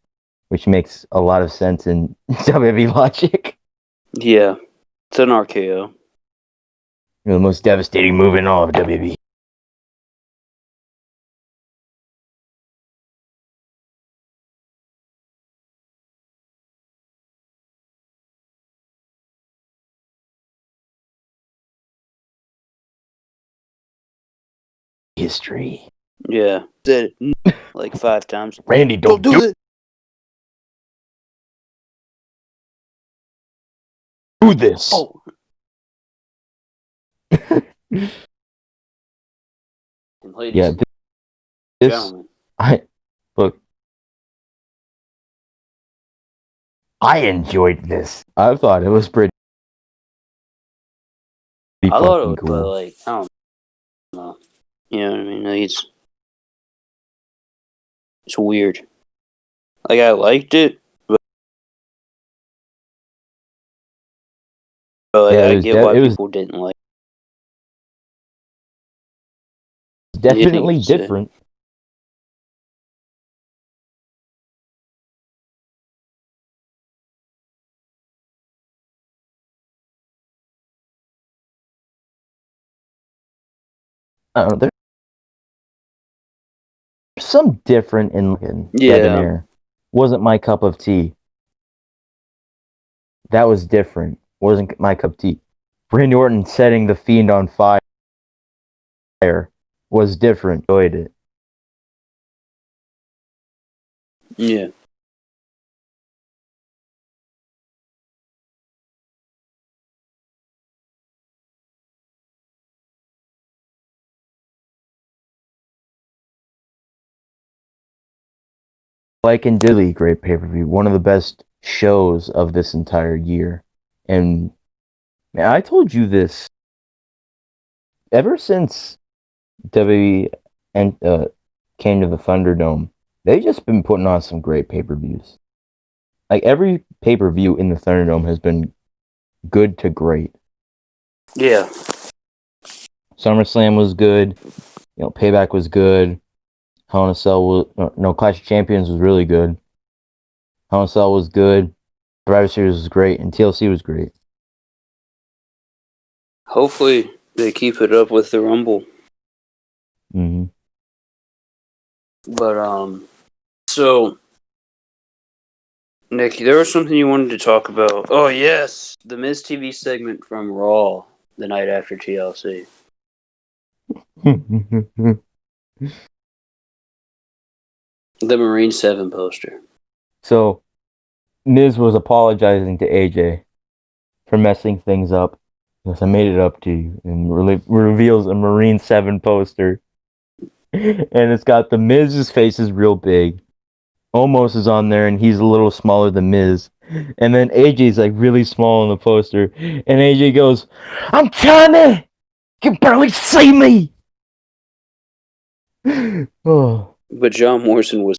which makes a lot of sense in WWE logic. yeah, it's an RKO. The most devastating move in all of WWE. History. Yeah, said it like 5 times. Randy, don't do this. Oh, and ladies Yeah, and this gentlemen. look. I enjoyed this. I thought it was pretty I thought it fucking was, but cool. like I don't know. You know what I mean? Like, it's weird. Like I liked it, but like Yeah, I get why it was people didn't like. Anything definitely to say? different. I don't know, there's some different in Yeah, Debonair. Wasn't my cup of tea. That was different. Wasn't my cup of tea. Randy Orton setting the Fiend on fire was different. Enjoyed it. yeah. Like in Dilly, great pay per view. One of the best shows of this entire year. And man, I told you this. Ever since WWE and came to the Thunderdome, they just been putting on some great pay per views. Like every pay per view in the Thunderdome has been good to great. Yeah. SummerSlam was good. You know, Payback was good. Hell in a Cell was no Clash of Champions was really good. Hell in a Cell was good. Survivor Series was great, and TLC was great. Hopefully they keep it up with the Rumble. Mm-hmm. But so Nick, there was something you wanted to talk about. Oh yes, the Miz TV segment from Raw the night after TLC. The Marine 7 poster. So Miz was apologizing to AJ for messing things up. Yes, I made it up to you, and reveals a Marine 7 poster. And it's got the Miz's face is real big. Omos is on there, and he's a little smaller than Miz. And then AJ's like really small on the poster. And AJ goes, I'm tiny! You can barely see me! Oh. But John Morrison was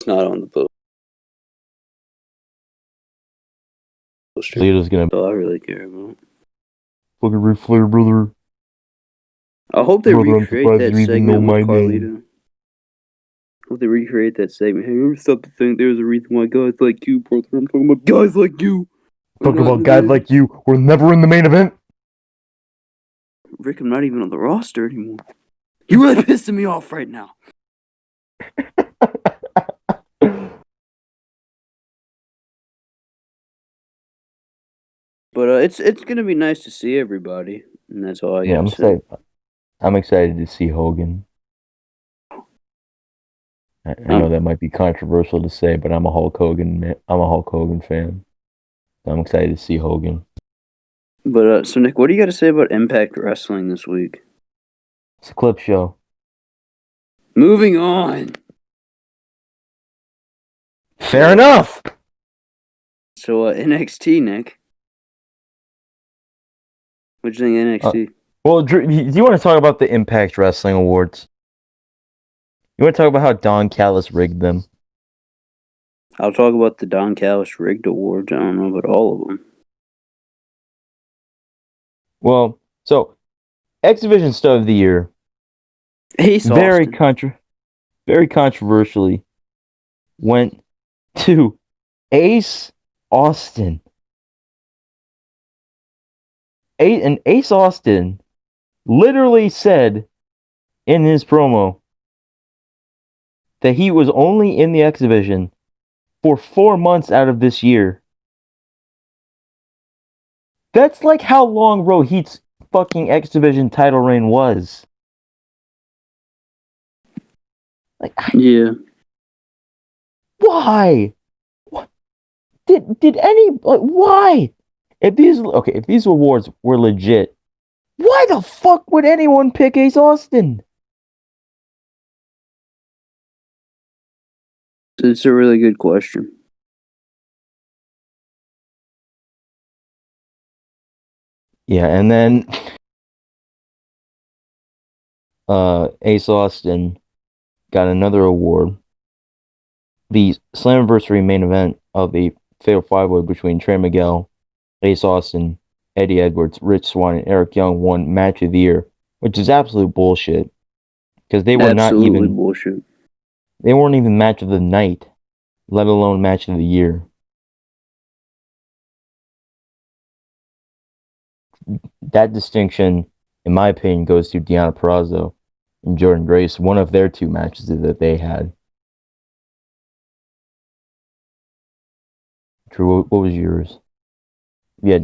It's not on the poster. Lita's gonna That's all I really care about. fucking Ric Flair, brother. I hope they Brother, I'm recreate surprised that you even know segment with my name. Carlito. I hope they recreate that segment. Have you ever stopped to think there's a reason why guys like you, brother? I'm talking about guys like you. Talk about guys like you. We're never in the main event. Rick, I'm not even on the roster anymore. You're really pissing me off right now. But it's gonna be nice to see everybody, and that's all I Yeah, gotta I'm say. excited. I'm excited to see Hogan. I know that might be controversial to say, but I'm a Hulk Hogan. I'm a Hulk Hogan fan. I'm excited to see Hogan. But so Nick, what do you got to say about Impact Wrestling this week? It's a clip show. Moving on. Fair enough. So NXT, Nick. What do you think NXT? Well, Drew, do you want to talk about the Impact Wrestling Awards? You want to talk about how Don Callis rigged them? I'll talk about the Don Callis rigged awards. I don't know about all of them. Well, so X Division Star of the Year. Ace Very Austin. very controversially went to Ace Austin. And Ace Austin literally said in his promo that he was only in the X Division for 4 months out of this year. That's like how long Rohit's fucking X Division title reign was. Like, Yeah. why? What? Did any why? If these awards were legit, why the fuck would anyone pick Ace Austin? It's a really good question. Yeah, and then Ace Austin got another award. The Slammiversary main event of the Fatal Five-Way between Trey Miguel, Ace Austin, Eddie Edwards, Rich Swann, and Eric Young won Match of the Year, which is absolute bullshit. Because they were Absolutely bullshit. They weren't even Match of the Night, let alone Match of the Year. That distinction, in my opinion, goes to Deonna Purrazzo and Jordynne Grace, one of their two matches that they had. Drew, what was yours? Yeah,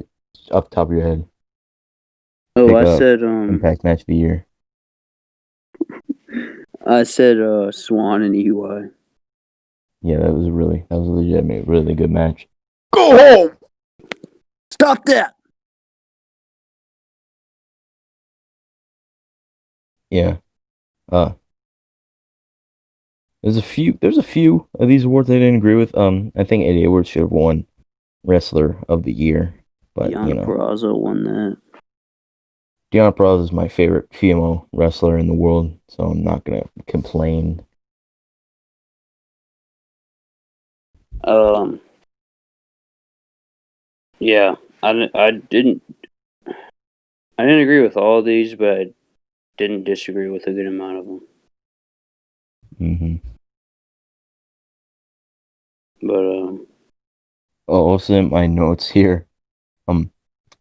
off the top of your head. Oh, I said Impact Match of the Year. I said Swan and EY. Yeah, that was a legitimate, really good match. Go home! Stop that! Yeah. There's a few of these awards I didn't agree with. I think Eddie Edwards should have won Wrestler of the Year. But Deonna Purrazzo won that. Deonna Purrazzo is my favorite female wrestler in the world, so I'm not gonna complain. Yeah, I didn't agree with all of these, but I didn't disagree with a good amount of them. Mm-hmm. But also in my notes here, I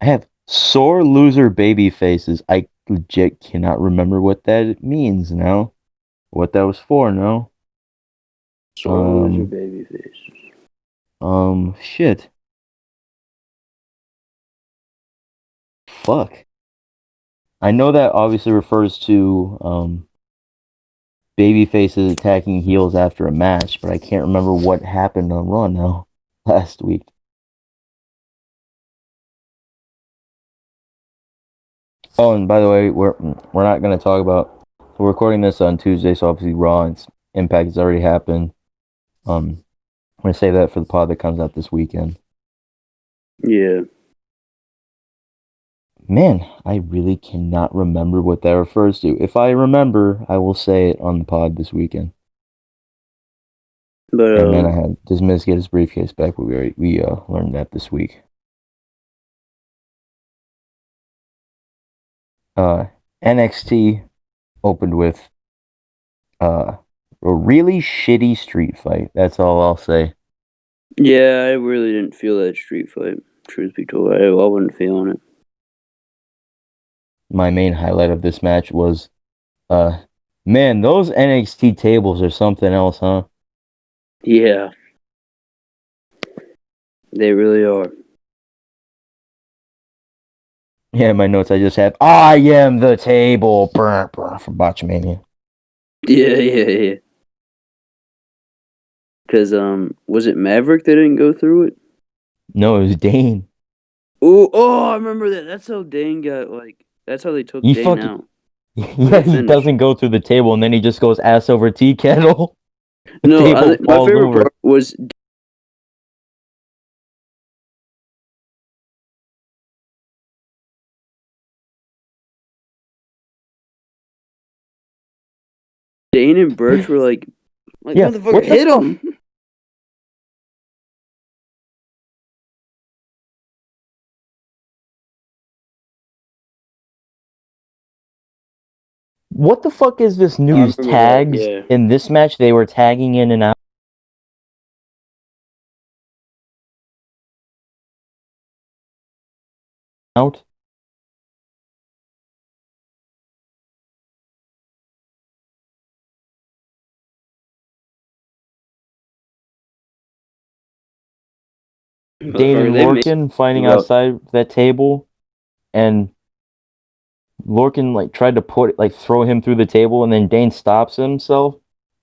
have sore loser baby faces. I legit cannot remember what that means now. What that was for now. sore loser baby face. Shit. Fuck. I know that obviously refers to baby faces attacking heels after a match, but I can't remember what happened on Raw now last week. Oh, and by the way, we're not going to talk about. So we're recording this on Tuesday, so obviously Raw and Impact has already happened. I'm going to save that for the pod that comes out this weekend. Yeah. Man, I really cannot remember what that refers to. If I remember, I will say it on the pod this weekend. But And then I had does Miz get his briefcase back? We learned that this week. NXT opened with a really shitty street fight. That's all I'll say. yeah, I really didn't feel that street fight. Truth be told, I wasn't feeling it. My main highlight of this match was, man, those NXT tables are something else, huh? Yeah, they really are. Yeah, in my notes I just have I am the table from Botchamania. Yeah. Because was it Maverick that didn't go through it? No, it was Dane. Oh, I remember that. That's how Dane got That's how they took He Dane fucking out for yeah, the he finish. doesn't go through the table and then he just goes ass over tea kettle. The No, table my falls favorite over. part was Dane and Birch were like Yeah, motherfucker, what the hit fuck? him. What the fuck is this I news remember that. tags? Yeah. In this match they were tagging in and out. Dane Motherfucker, and they made Lorcan fighting you up. outside that table, and Lorcan tried to throw him through the table, and then Dane stops himself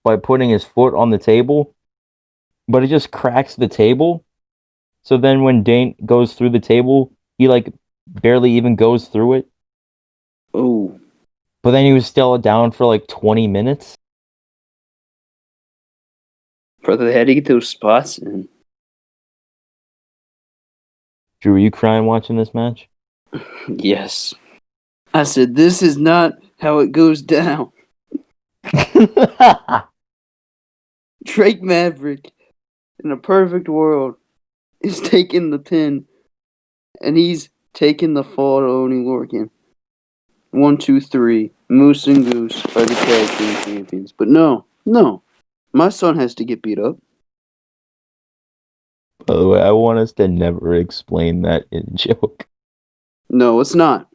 by putting his foot on the table, but it just cracks the table. So then when Dane goes through the table, he barely even goes through it. Oh, But then he was still down for 20 minutes. brother, they had to get those spots in. Drew, were you crying watching this match? Yes. I said, this is not how it goes down. Drake Maverick, in a perfect world, is taking the pin, and he's taking the fall to Oni Lorcan. 1, 2, 3. Moose and Goose are the tag team champions. But no. My son has to get beat up. By the way, I want us to never explain that in joke. No, it's not.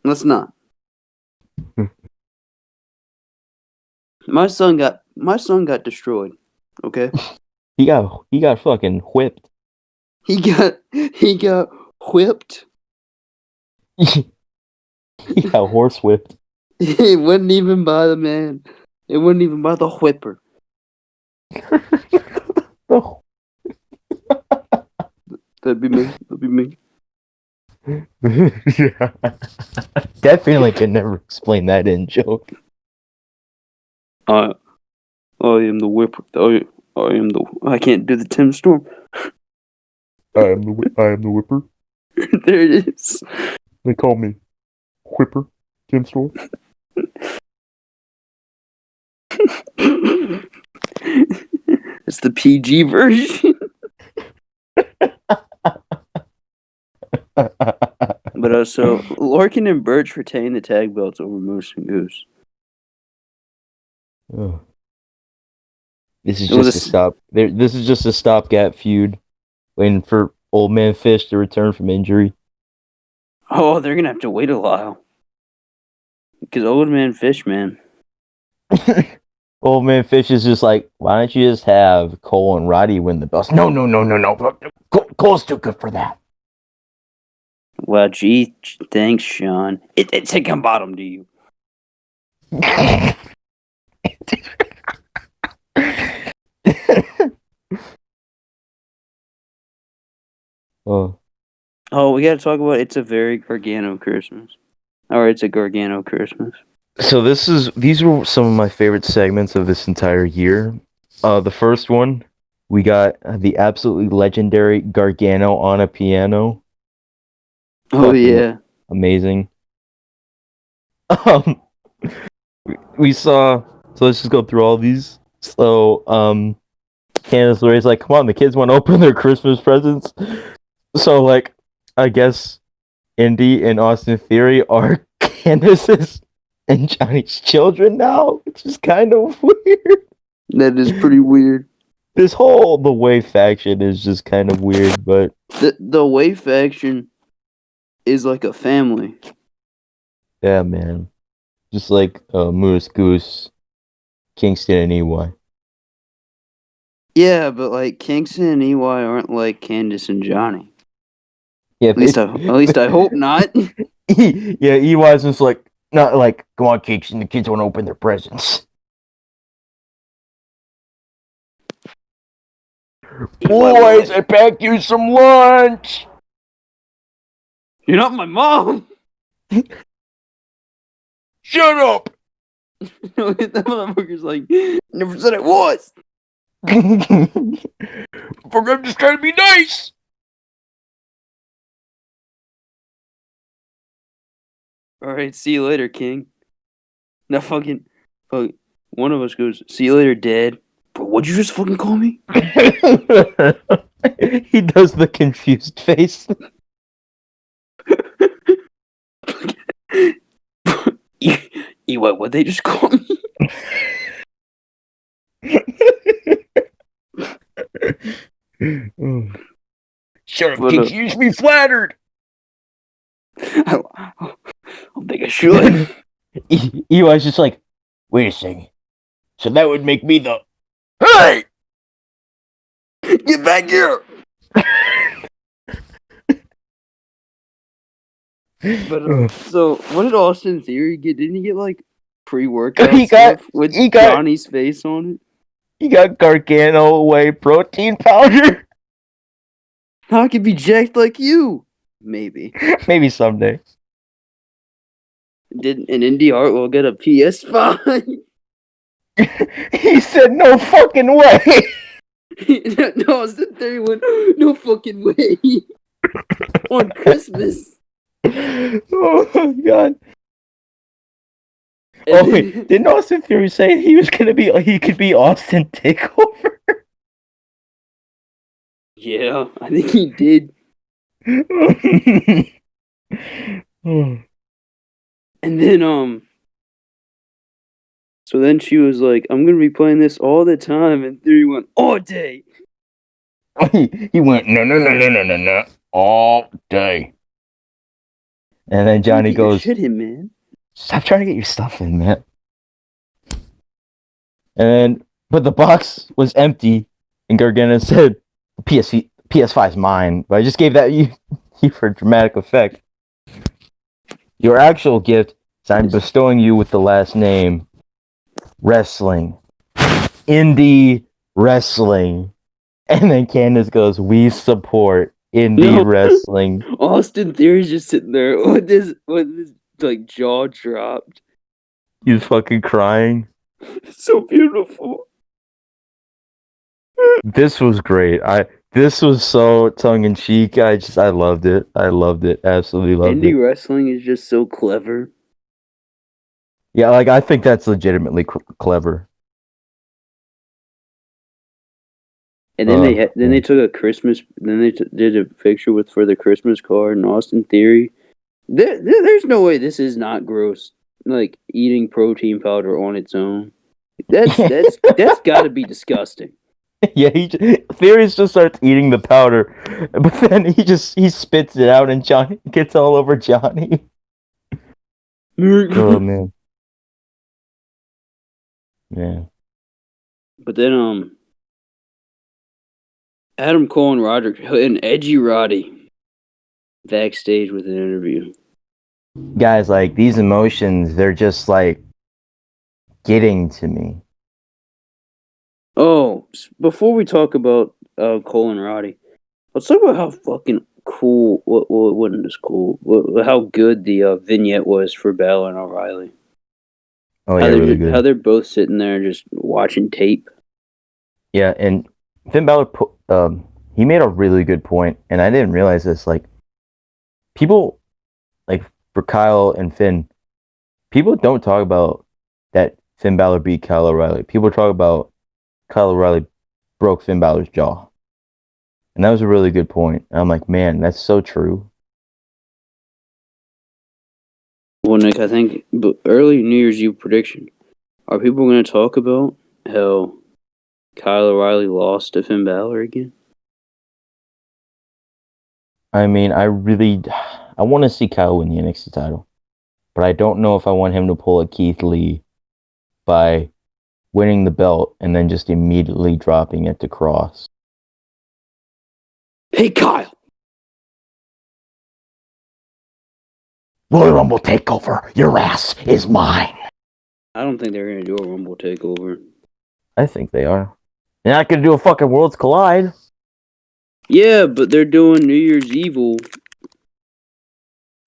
Let's not. My son got destroyed. Okay? He got fucking whipped. He got whipped. He got horse whipped. It wasn't even by the man. It wasn't even by the whipper. Oh. That'd be me. Yeah. Definitely can never explain that in joke. I am the whipper. I am the. I can't do the Tim Storm. I am the whipper. There it is. They call me Whipper, Tim Storm. It's the PG version. But so Lorcan and Birch retain the tag belts over Moose and Goose. Oh. This is It was just a stop. This is just a stopgap feud, waiting for Old Man Fish to return from injury. Oh, they're gonna have to wait a while because Old Man Fish, man. Old Man Fish is just like, why don't you just have Cole and Roddy win the belts? No. Cole's too good for that. Well, gee, thanks, Sean. It's a bottom to you. Oh, we gotta talk about it's a very Gargano Christmas. Or it's a Gargano Christmas. So these were some of my favorite segments of this entire year. The first one, we got the absolutely legendary Gargano on a piano. Oh, Fucking yeah. amazing. We saw. So let's just go through all these. So Candice LeRae's like, come on, the kids want to open their Christmas presents. So, like, I guess Indy and Austin Theory are Candice's and Johnny's children now, which is kind of weird. That is pretty weird. This whole the Way faction is just kind of weird, but the Way faction is like a family. yeah, man. Just like Moose, Goose, Kingston, and EY. Yeah, but like Kingston and EY aren't like Candice and Johnny. Yeah, At least I hope not. yeah, EY's just like not like, come on, Kingston, the kids want to open their presents. Boys, I packed you some lunch. You're not my mom. Shut up. That motherfucker's like, never said I was. I'm just trying to be nice. All right, see you later, King. Now fucking one of us goes, see you later, Dad. Bro, what'd you just fucking call me? He does the confused face. What'd they just call me? Shut up, Kix. You should be flattered. I don't think I should. EY's just like, wait a second. So that would make me the... Hey! Get back here! But so, what did Austin Theory get? Didn't he get like pre-workout stuff with Johnny's face on it? He got Gargano Whey protein powder. I could be jacked like you. Maybe. Maybe someday. Did an Indy Hartwell get a PS5? He said no fucking way. No, Austin Theory went, no fucking way. On Christmas. Oh my god. Oh wait, didn't Austin Theory say he could be Austin Takeover? Yeah, I think he did. And then so then she was like, I'm gonna be playing this all the time, and Theory went, all day. He went, no, all day. And then Johnny goes, shit in, man. Stop trying to get your stuff in, man. But the box was empty, and Gargano said, PS5's mine, but I just gave that you for dramatic effect. Your actual gift is I'm bestowing you with the last name, Wrestling. Indie Wrestling. And then Candace goes, we support indie wrestling. Austin Theory's just sitting there with his like jaw dropped. He's fucking crying. It's so beautiful. This was great. This was so tongue in cheek. I loved it. I loved it. Absolutely loved it. Indie wrestling is just so clever. Yeah, like I think that's legitimately clever. And then they took a Christmas. Then they did a picture for the Christmas card and Austin Theory. There's no way this is not gross. Like eating protein powder on its own. That's got to be disgusting. Yeah, Theory just starts eating the powder, but then he spits it out and Johnny gets all over Johnny. Oh man. Yeah. But then Adam Cole and Roderick and Edgy Roddy backstage with an interview. Guys, like these emotions, they're just like getting to me. Oh, before we talk about Cole and Roddy, let's talk about how fucking cool. What wasn't this cool? How good the vignette was for Balor and O'Reilly. Oh yeah, really good. How they're both sitting there just watching tape. Yeah, and Finn Balor he made a really good point, and I didn't realize this. Like, people, like for Kyle and Finn, people don't talk about that Finn Balor beat Kyle O'Reilly. People talk about Kyle O'Reilly broke Finn Balor's jaw. And that was a really good point. And I'm like, man, that's so true. Well, Nick, I think early New Year's Eve prediction. Are people going to talk about how Kyle O'Reilly lost to Finn Balor again? I mean, I want to see Kyle win the NXT title. But I don't know if I want him to pull a Keith Lee by winning the belt and then just immediately dropping it to Cross. Hey, Kyle! Royal Rumble takeover. Your ass is mine. I don't think they're going to do a Rumble takeover. I think they are. They're not going to do a fucking Worlds Collide. Yeah, but they're doing New Year's Evil.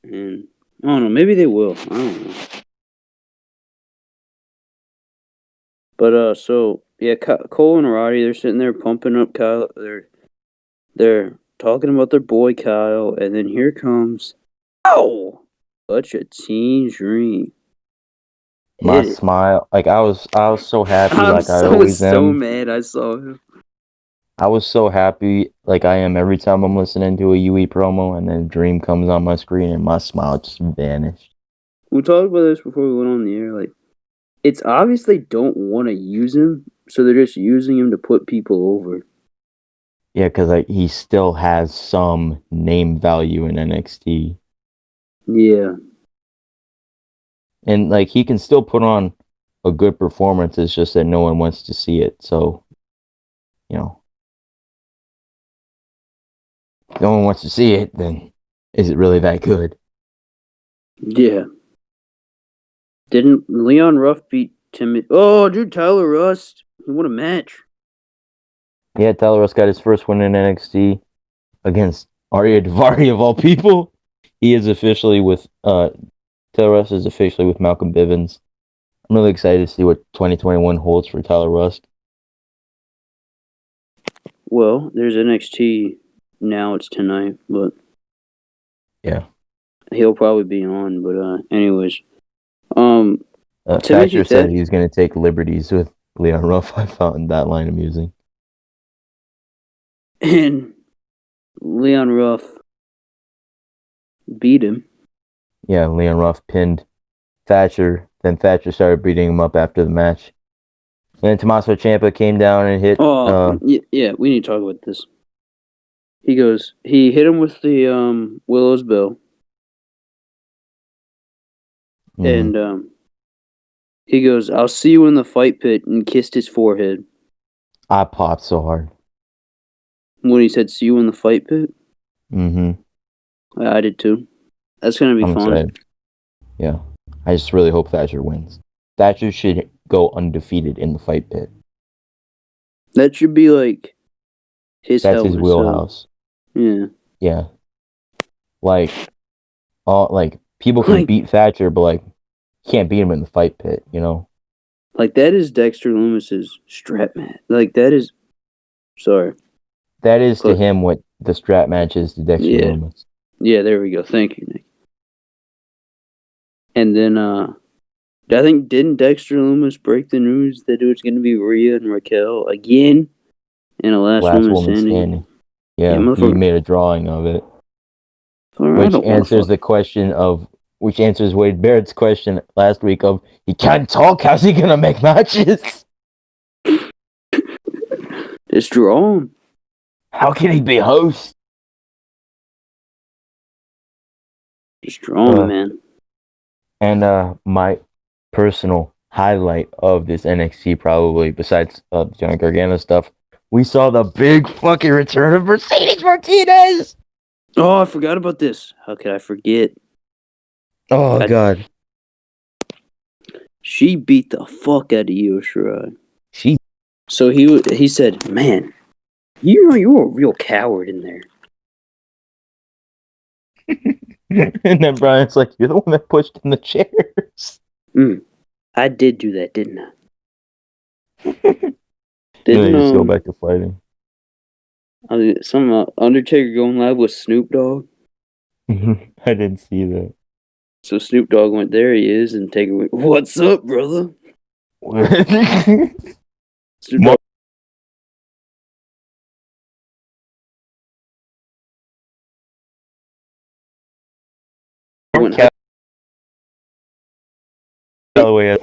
And I don't know. Maybe they will. I don't know. But so yeah, Cole and Roddy, they're sitting there pumping up Kyle. They're talking about their boy Kyle, and then here comes such a teen dream. My smile, like I was so happy, I like I was always so am. mad I saw him. I was so happy, like I am every time I'm listening to a UE promo, and then Dream comes on my screen, and my smile just vanished. We talked about this before we went on the air. Like, it's obvious they don't want to use him, so they're just using him to put people over. Yeah, because like he still has some name value in NXT. Yeah. And like he can still put on a good performance. It's just that no one wants to see it. So, you know, if no one wants to see it, then is it really that good? Yeah. Didn't Leon Ruff beat Timmy? Oh, dude, Tyler Rust. He won a match. Yeah, Tyler Russ got his first win in NXT against Arya Daivari of all people. He is officially with Tyler Russ is officially with Malcolm Bivens. I'm really excited to see what 2021 holds for Tyler Rust. Well, there's NXT now. It's tonight, but Yeah. he'll probably be on. But anyways, Timothy Thatcher said Thatcher he was going to take liberties with Leon Ruff. I found that line amusing. and Leon Ruff beat him. Yeah, Leon Ruff pinned Thatcher. Then Thatcher started beating him up after the match. And then Tommaso Ciampa came down and hit. Yeah, we need to talk about this. He hit him with the Willow's Bell, Mm-hmm. and he goes, "I'll see you in the fight pit," and kissed his forehead. I popped so hard. When he said, "See you in the fight pit," Mm-hmm. I did too. That's gonna be I'm fun. excited. Yeah. I just really hope Thatcher wins. Thatcher should go undefeated in the fight pit. That should be like his That's hell his in a cell. wheelhouse. Yeah. Yeah. Like people can beat Thatcher, but like can't beat him in the fight pit, you know? Like that is Dexter Loomis's strap match. Like that is sorry. That is to him what the strap match is to Dexter Loomis. Yeah, there we go. Thank you, Nick. And then I think didn't Dexter Loomis break the news that it was gonna be Rhea and Raquel again in a last woman standing? Yeah, he made a drawing of it. Which answers Wade Barrett's question last week of he can't talk, how's he gonna make matches? Just draw him. How can he be host? Just draw him, man. And my personal highlight of this NXT, probably besides Johnny Gargano stuff, we saw the big fucking return of Mercedes Martinez. Oh, I forgot about this. How could I forget? Oh God. She beat the fuck out of Io Shirai. She. So he said, "Man, you know you were a real coward in there." And then Brian's like, "You're the one that pushed in the chairs." I did do that, didn't I? Didn't just go back to fighting. Some Undertaker going live with Snoop Dogg. I didn't see that. So Snoop Dogg went, "There he is," and Taker went, "What's up, brother?" Snoop Dogg Went Callaway.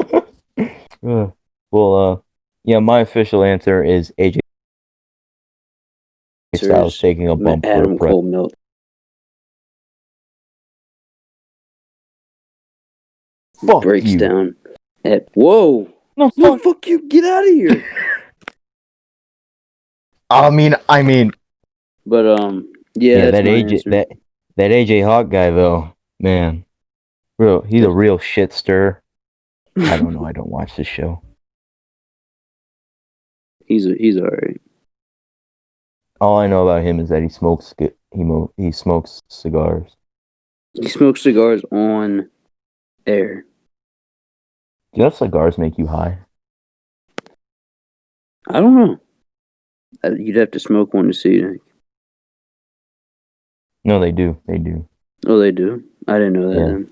Yeah, my official answer is AJ Styles taking a bump for Adam Cole melt. Fuck Breaks you. down. Whoa! No, Fuck you! Get out of here! I mean, But yeah, that's that my AJ answer. that AJ Hawk guy though, man, he's a real shit stir. I don't know. I don't watch this show. He's alright. All I know about him is that he smokes cigars. He smokes cigars on air. Do you know cigars make you high? I don't know. You'd have to smoke one to see. No, they do. They do. Oh, they do. I didn't know that. Yeah. Then.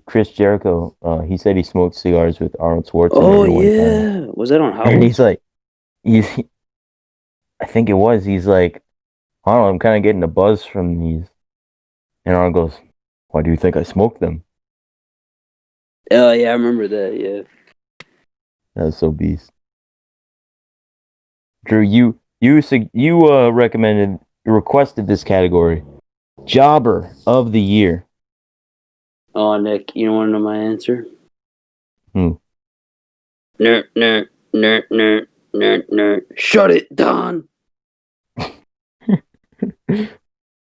Chris Jericho, he said he smoked cigars with Arnold Oh Schwarzenegger one time. yeah, was that on And Howard's? he's like, I think it was. He's like, Arnold, I'm kind of getting a buzz from these. And Arnold goes, why do you think I smoked them? Oh yeah, I remember that. Yeah. That was so beast. Drew, you requested this category, Jobber of the Year. Oh, Nick, you don't want to know my answer? Hmm. Nerd, nerd, nerd, nerd, nerd, nerd. Shut it down.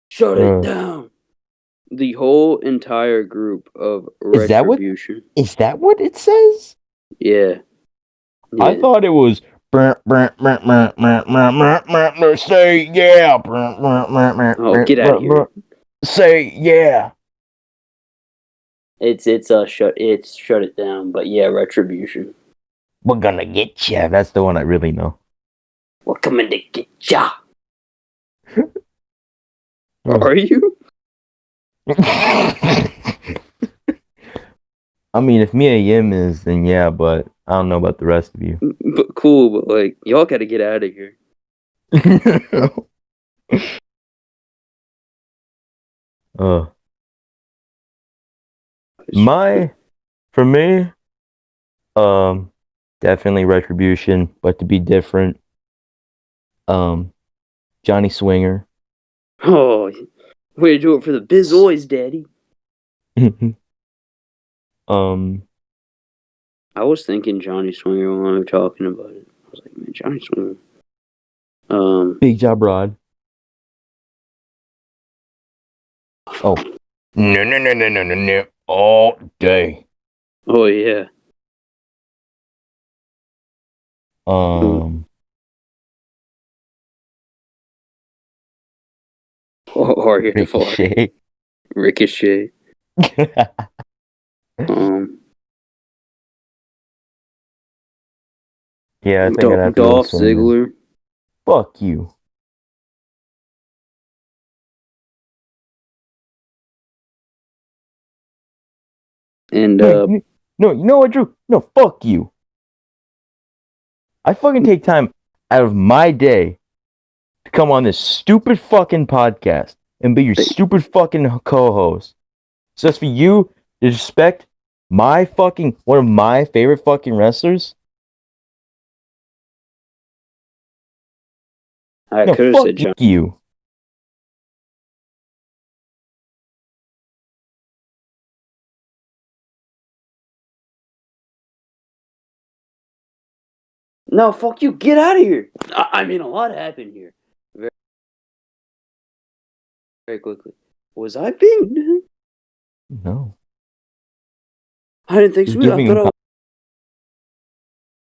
Shut it down. The whole entire group of Retribution. Is that what it says? Yeah. I thought it was say yeah. Oh, get out of here. Say yeah. It's shut it down, but yeah, Retribution. We're gonna get ya. That's the one I really know. We're coming to get ya. Are you? I mean, if Mia Yim is, then yeah, but I don't know about the rest of you. But cool, but like y'all gotta get out of here. For me, definitely Retribution, but to be different, Johnny Swinger. Oh, way to do it for the Biz Oys, Daddy. I was thinking Johnny Swinger when we were talking about it. I was like, man, Johnny Swinger. Big Job Rod. Oh. No. All day. Oh yeah. Hardy the Ricochet. Ricochet. Yeah, I think I'd have to go with Ziggler. Fuck you. And no, you know what, Drew? No, fuck you. I fucking take time out of my day to come on this stupid fucking podcast and be your stupid fucking co-host. So just for you to respect my fucking one of my favorite fucking wrestlers. I could have said John. You. No, fuck you. Get out of here. I mean, a lot happened here. Very, very quickly. Was I being? No. I didn't think so. I thought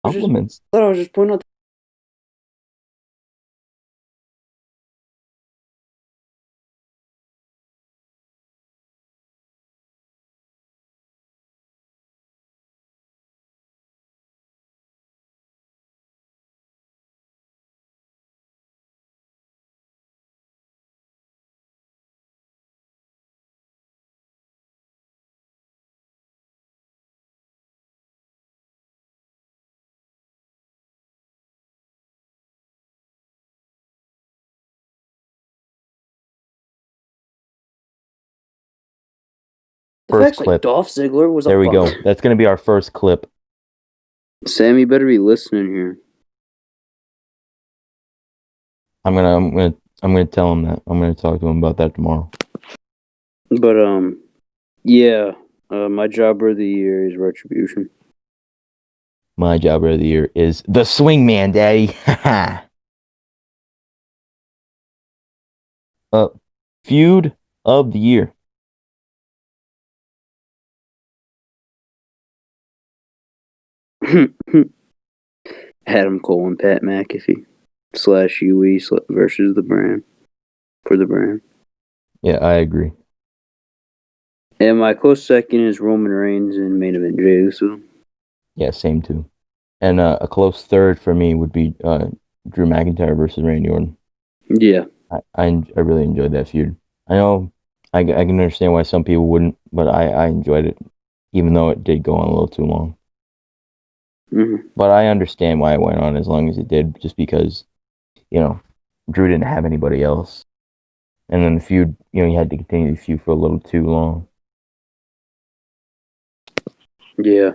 Compliments. I was just pointing out. first clip. Dolph Ziggler was there we go. That's gonna be our first clip. Sammy better be listening here. I'm gonna tell him that. I'm gonna talk to him about that tomorrow. But yeah. My jobber of the year is Retribution. My jobber of the year is the Swingman, Daddy. Feud of the year. Adam Cole and Pat McAfee / UE versus the brand for the brand. Yeah, I agree. And my close second is Roman Reigns and main event Jey Uso. Yeah, same too. And a close third for me would be Drew McIntyre versus Randy Orton. Yeah. I really enjoyed that feud. I know I can understand why some people wouldn't, but I enjoyed it, even though it did go on a little too long. Mm-hmm. But I understand why it went on as long as it did, just because, Drew didn't have anybody else. And then the feud, you had to continue the feud for a little too long. Yeah.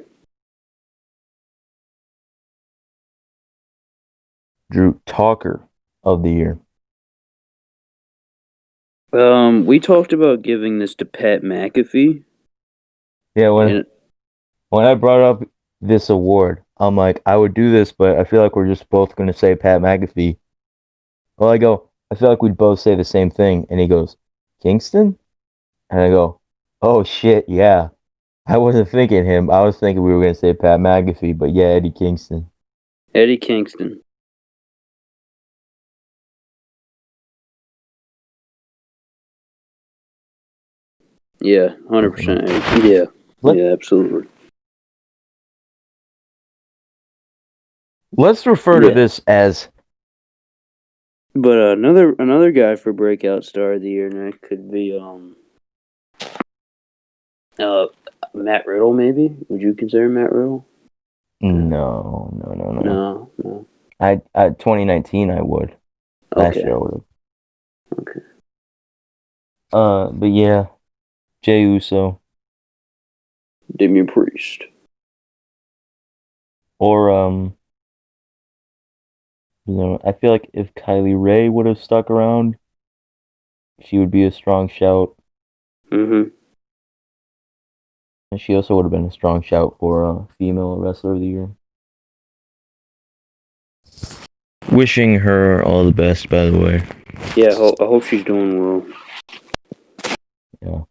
Drew Talker of the year. We talked about giving this to Pat McAfee. Yeah, when I brought up this award, I'm like, I would do this, but I feel like we're just both going to say Pat McAfee. Well, I feel like we'd both say the same thing. And he goes, Kingston? And I go, oh shit, yeah. I wasn't thinking him. I was thinking we were going to say Pat McAfee, but yeah, Eddie Kingston. Eddie Kingston. Yeah, 100%. Yeah. Yeah, absolutely. Let's refer to this as. But another guy for breakout star of the year, Nick, could be Matt Riddle. Maybe would you consider Matt Riddle? No. No. I 2019 I would. Last year I would have. Okay. But yeah, Jey Uso. Damian Priest. Or I feel like if Kylie Ray would have stuck around, she would be a strong shout. Mm-hmm. And she also would have been a strong shout for female wrestler of the year. Wishing her all the best, by the way. Yeah, I hope she's doing well. Yeah.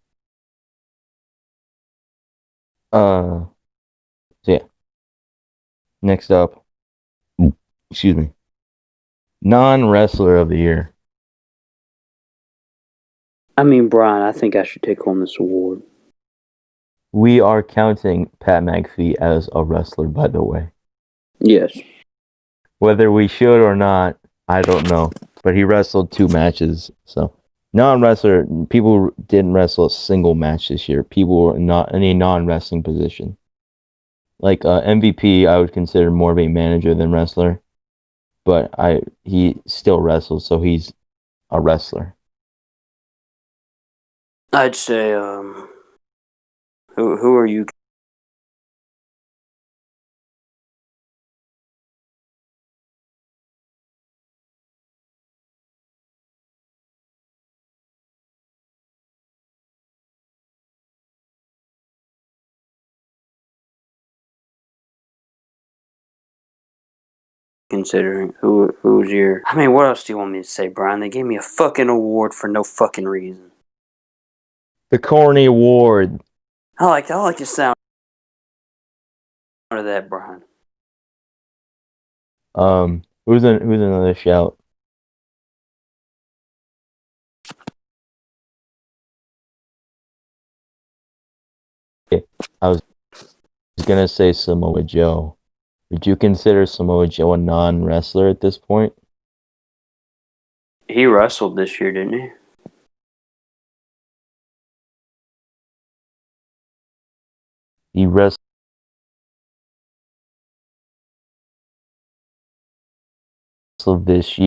So yeah. Next up, excuse me. Non-wrestler of the year. I mean, Brian, I think I should take home this award. We are counting Pat McAfee as a wrestler, by the way. Yes. Whether we should or not, I don't know. But he wrestled 2 matches, so non-wrestler, people didn't wrestle a single match this year. People were not in a non-wrestling position. Like MVP, I would consider more of a manager than wrestler, but he still wrestles, so he's a wrestler. I'd say who are you? Considering who's your? I mean, what else do you want me to say, Brian? They gave me a fucking award for no fucking reason. The Corny Award. I like the sound of that, Brian. Who's another shout? Yeah, I was gonna say Samoa Joe. Would you consider Samoa Joe a non-wrestler at this point? He wrestled this year, didn't he? He wrestled this year.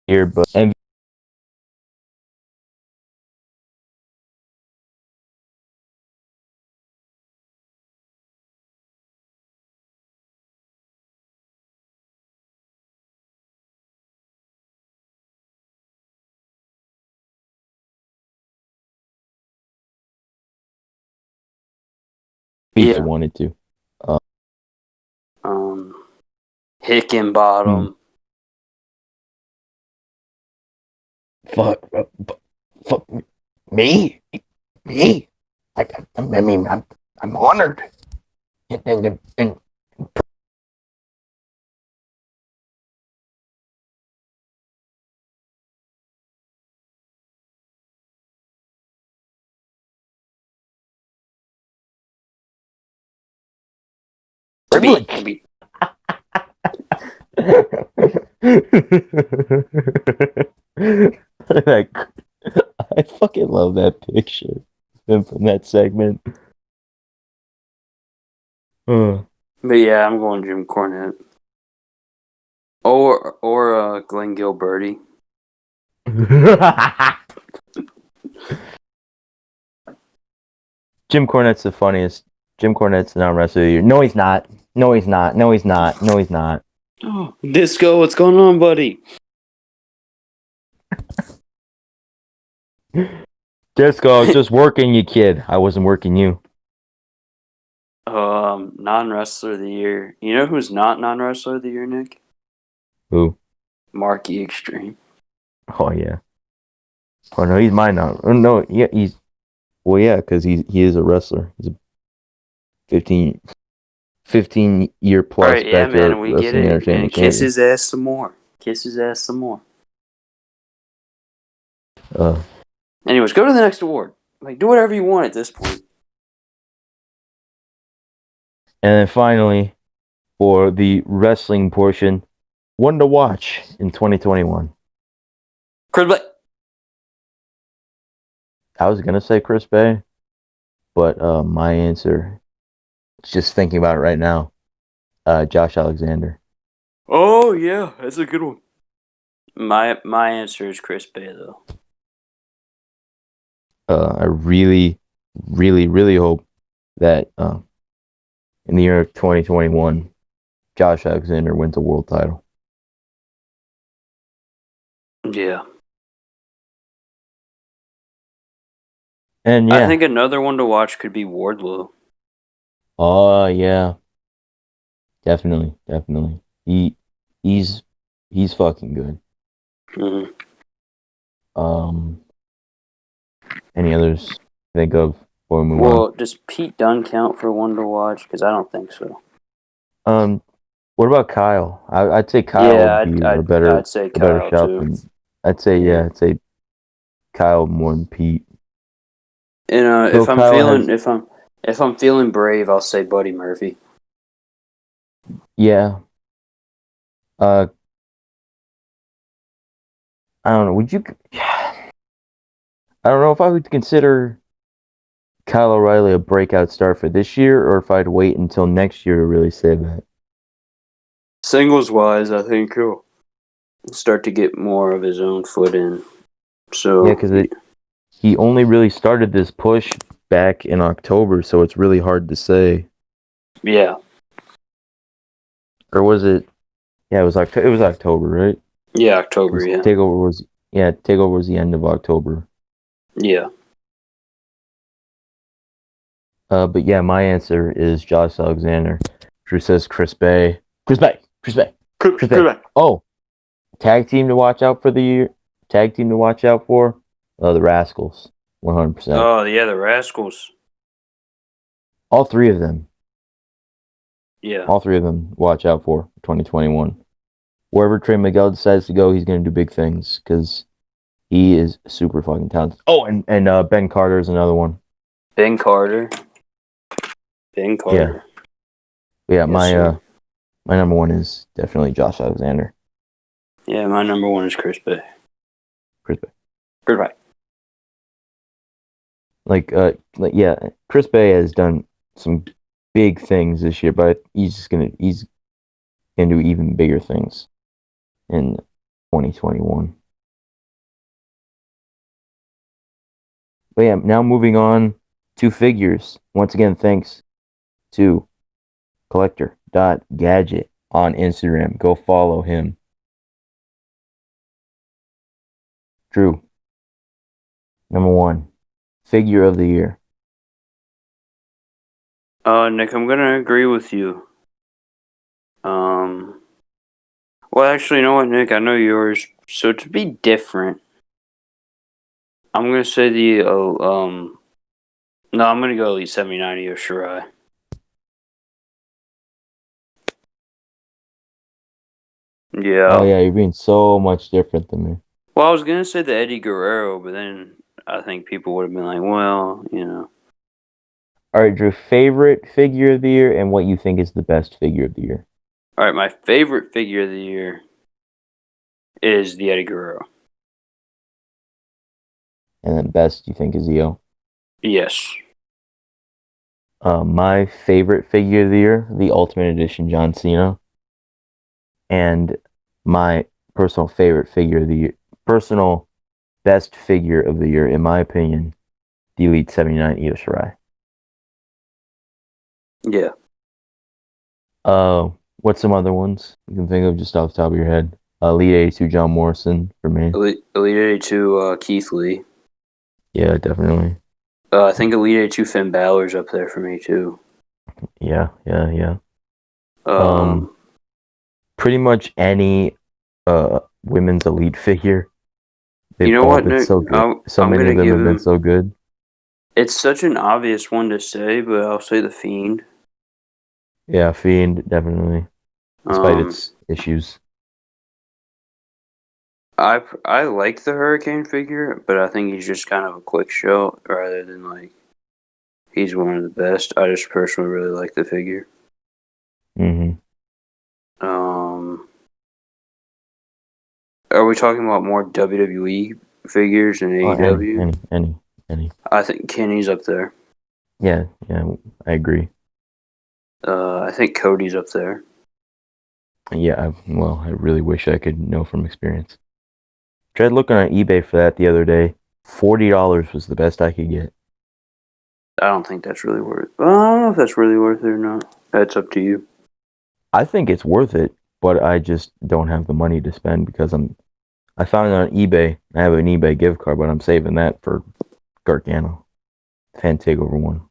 here, but if you wanted to. Hickenbottom. Fuck me. I mean, I'm honored. And To be I fucking love that picture from that segment. But yeah, I'm going Jim Cornette. Or Glenn Gilberti. Jim Cornette's the funniest. Jim Cornette's the non-wrestler of the year. No, he's not. No, he's not. No, he's not. No, he's not. Oh, Disco, what's going on, buddy? Disco, I was just working you, kid. I wasn't working you. Non-wrestler of the year. You know who's not non-wrestler of the year, Nick? Who? Marky Extreme. Oh yeah. Oh no, he's mine now. Oh no, yeah, he's. Well, yeah, because he is a wrestler. He's a 15 year plus Alright, yeah, backyard man, we get wrestling it. entertainment And kiss champion. his ass some more. Kiss his ass some more. Anyways, go to the next award. Like, do whatever you want at this point. And then finally, for the wrestling portion, one to watch in 2021. Chris Bay. I was gonna say Chris Bay, but my answer, just thinking about it right now, Josh Alexander. Oh yeah, that's a good one. My answer is Chris Bay though. I really, really, really hope that in the year of 2021, Josh Alexander wins a world title. Yeah. And yeah, I think another one to watch could be Wardlow. oh yeah, definitely. He's fucking good. Mm-hmm. Any others think of before we move Well, does Pete Dunne count for one to watch? Because I don't think so. on? What about Kyle? I'd say Kyle Yeah, would be I'd say a better Kyle shot too. than I'd say I'd say Kyle more than Pete. And So if I'm Kyle feeling has if I'm feeling brave, I'll say Buddy Murphy. yeah. I don't know. Would you? I don't know if I would consider Kyle O'Reilly a breakout star for this year, or if I'd wait until next year to really say that. Singles wise, I think he'll start to get more of his own foot in. So Yeah, because he only really started this push back in October, so it's really hard to say. yeah. Or was it? Yeah, it was October. It was October, right? Yeah, October, yeah. Takeover was the end of October. Yeah. But yeah, my answer is Josh Alexander. Drew says Chris Bay. Chris Bay. Oh, tag team to watch out for the year. Tag team to watch out for. The Rascals. 100%. Oh, yeah, the Rascals. All three of them. Yeah. All three of them watch out for 2021. Wherever Trey Miguel decides to go, he's going to do big things because he is super fucking talented. Oh, and Ben Carter is another one. Ben Carter. Yeah, Yes, my number one is definitely Josh Alexander. Yeah, my number one is Chris Bay. Chris Bay. Like yeah, Chris Bay has done some big things this year, but he's gonna do even bigger things. And 2021. But yeah, now moving on to figures. Once again, thanks to collector.gadget on Instagram. Go follow him. Drew, number one, figure of the year. Nick, I'm gonna agree with you. Well, actually, you know what, Nick? I know yours. So to be different, I'm gonna say the No, I'm gonna go Elite 79 Io Shirai. Oh Yeah. yeah, you're being so much different than me. Well, I was gonna say the Eddie Guerrero, but then I think people would have been like, well, you know. All right, Drew, favorite figure of the year and what you think is the best figure of the year. All right, my favorite figure of the year is the Eddie Guerrero. And then best you think is EO. Yes. My favorite figure of the year, the Ultimate Edition John Cena. And my personal favorite figure of the year, personal best figure of the year, in my opinion, the Elite 79 Io Shirai. Yeah. What's some other ones you can think of just off the top of your head? Elite 82 John Morrison for me. Elite 82 Keith Lee. Yeah, definitely. I think Elite 82 Finn Balor's up there for me too. Yeah. Um, Pretty much any women's elite figure. you They've know all what, been Nick? so good. So I'm many gonna of them give have been him. so good. It's such an obvious one to say, but I'll say the Fiend. Yeah, Fiend, definitely. Despite Um, its issues. I like the Hurricane figure, but I think he's just kind of a quick show rather than like he's one of the best. I just personally really like the figure. Mm-hmm. Are we talking about more WWE figures than Oh, AEW? any. I think Kenny's up there. Yeah, I agree. I think Cody's up there. Yeah, I really wish I could know from experience. Tried looking on eBay for that the other day. $40 was the best I could get. I don't think that's really worth. I don't know if that's really worth it or not. That's up to you. I think it's worth it, but I just don't have the money to spend because I found it on eBay. I have an eBay gift card, but I'm saving that for Gargano. Fan Takeover one.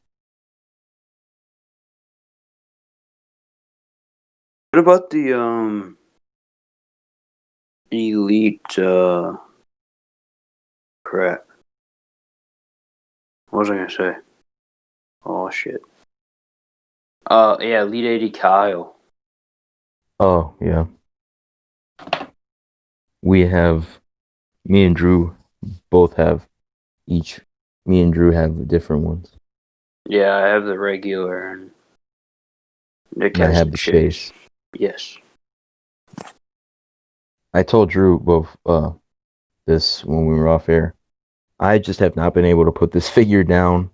What about the Elite? Crap. What was I gonna say? Oh shit. Yeah, Elite 80 Kyle. Oh, yeah. We have, me and Drew both have each, me and Drew have different ones. Yeah, I have the regular, and Nick And I has the have the chase. chase. Yes. I told Drew both this when we were off air. I just have not been able to put this figure down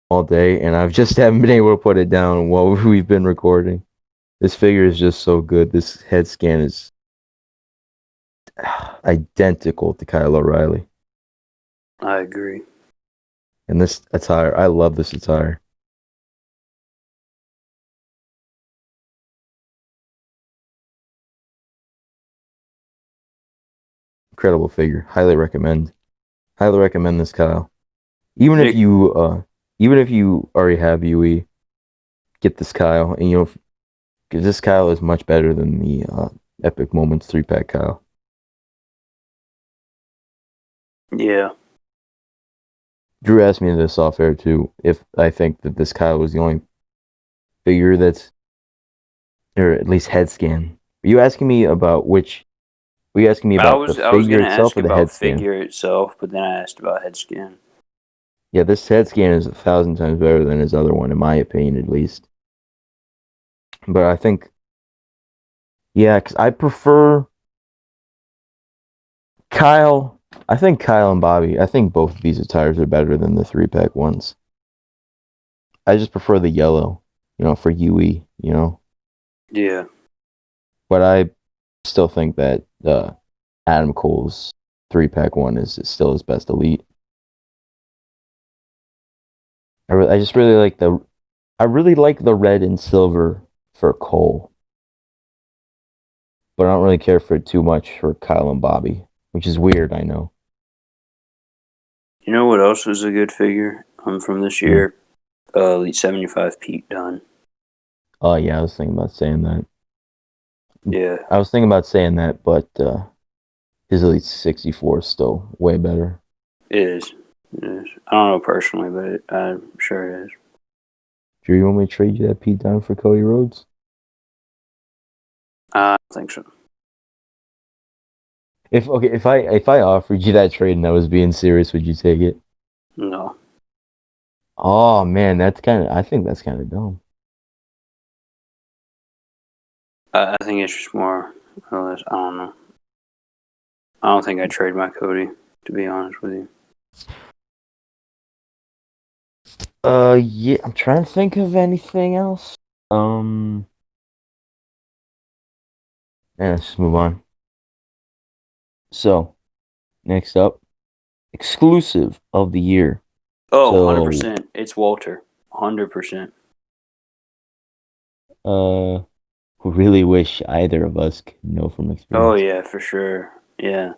all day, and I've just haven't been able to put it down while we've been recording. This figure is just so good. This head scan is identical to Kyle O'Reilly. I agree. And this attire, I love this attire. Incredible figure. Highly recommend. Highly recommend this Kyle. Even if Nick, you already have UE, get this Kyle, and because this Kyle is much better than the Epic Moments 3-pack Kyle. yeah. Drew asked me this off air too, if I think that this Kyle was the only figure that's, or at least head scan. Were you asking me about which? Were you asking me about the I was figure gonna itself ask or the about head scan? figure itself, but then I asked about head scan. Yeah, this head scan is 1,000 times better than his other one, in my opinion, at least. But I think, yeah, because I prefer Kyle. I think Kyle and Bobby. I think both of these attires are better than the 3-pack ones. I just prefer the yellow, for UE. Yeah. But I still think that Adam Cole's 3-pack one is still his best elite. I just really like the red and silver for Cole, but I don't really care for it too much for Kyle and Bobby, which is weird, I know. You know what else was a good figure from this year? Elite 75 Pete Dunne. Oh yeah, I was thinking about saying that. Yeah. I was thinking about saying that, but his Elite 64 is still way better. It is. It is. I don't know personally, but I'm sure it is. Do you want me to trade you that Pete Dunne for Cody Rhodes? I don't think so. If I offered you that trade and I was being serious, would you take it? No. Oh man, I think that's kind of dumb. I think it's just more or less, I don't know. I don't think I'd trade my Cody, to be honest with you. Yeah, I'm trying to think of anything else. Yeah, let's just move on. So, next up, exclusive of the year. Oh, So, 100%. It's Walter. 100%. really wish either of us could know from Oh, experience. yeah, for sure. Yeah.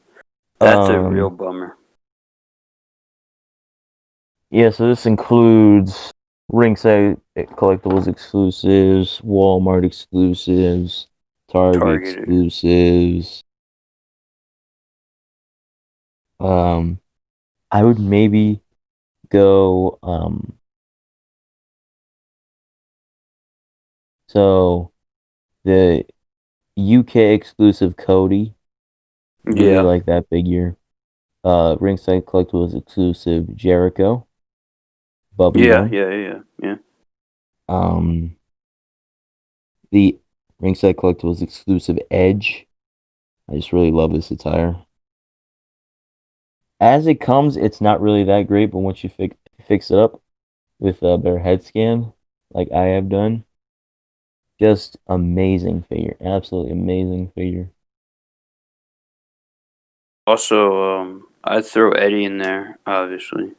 That's a real bummer. Yeah, so this includes ringside collectibles exclusives, Walmart exclusives, Target Targeted. exclusives. I would maybe go so the UK exclusive Cody. Really Yeah. like that figure. Ringside collectibles exclusive Jericho. Bubbly Yeah, one. yeah, yeah, yeah. Um the Ringside collectibles exclusive Edge. I just really love this attire. As it comes, it's not really that great, but once you fix it up with a better head scan, like I have done, just amazing figure. Absolutely amazing figure. Also, I'd throw Eddie in there, obviously.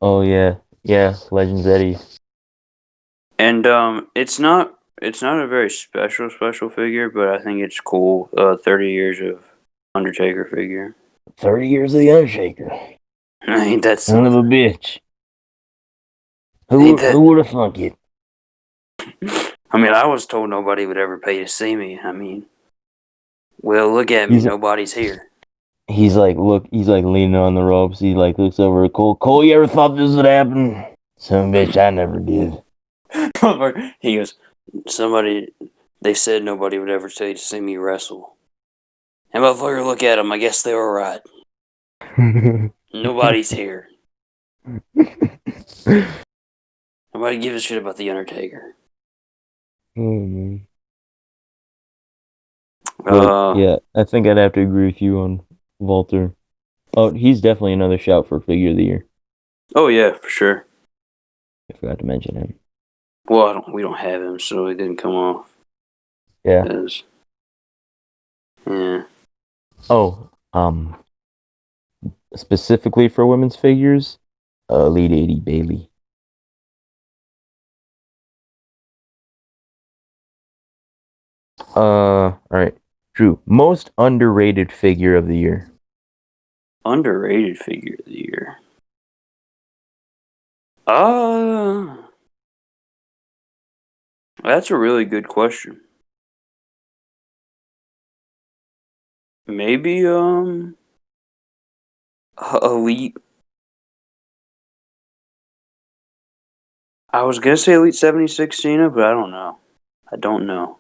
Oh yeah. Yeah, Legends Eddie. And it's not a very special figure, but I think it's cool. 30 years of Undertaker figure. 30 years of the Undertaker. Ain't that Son of a something? bitch. Ain't Who that? would have thunk it? I mean, I was told nobody would ever pay to see me. I mean, well, look at me. He's Nobody's here. he's like leaning on the ropes. He like looks over at Cole. Cole, you ever thought this would happen? Son of a bitch, I never did. He goes, somebody, they said nobody would ever pay to see me wrestle. And motherfucker, look at him. I guess they were right. Nobody's here. Nobody gives a shit about the Undertaker. Oh man. But yeah, I think I'd have to agree with you on Walter. Oh, he's definitely another shout for figure of the year. Oh yeah, for sure. I forgot to mention him. Well, we don't have him, so it didn't come off. Yeah. As, yeah. Oh, specifically for women's figures, Elite 80 Bailey. All right, Drew. Most underrated figure of the year. Underrated figure of the year. That's a really good question. Maybe Elite. I was gonna say Elite 76 Cena, but I don't know. I don't know.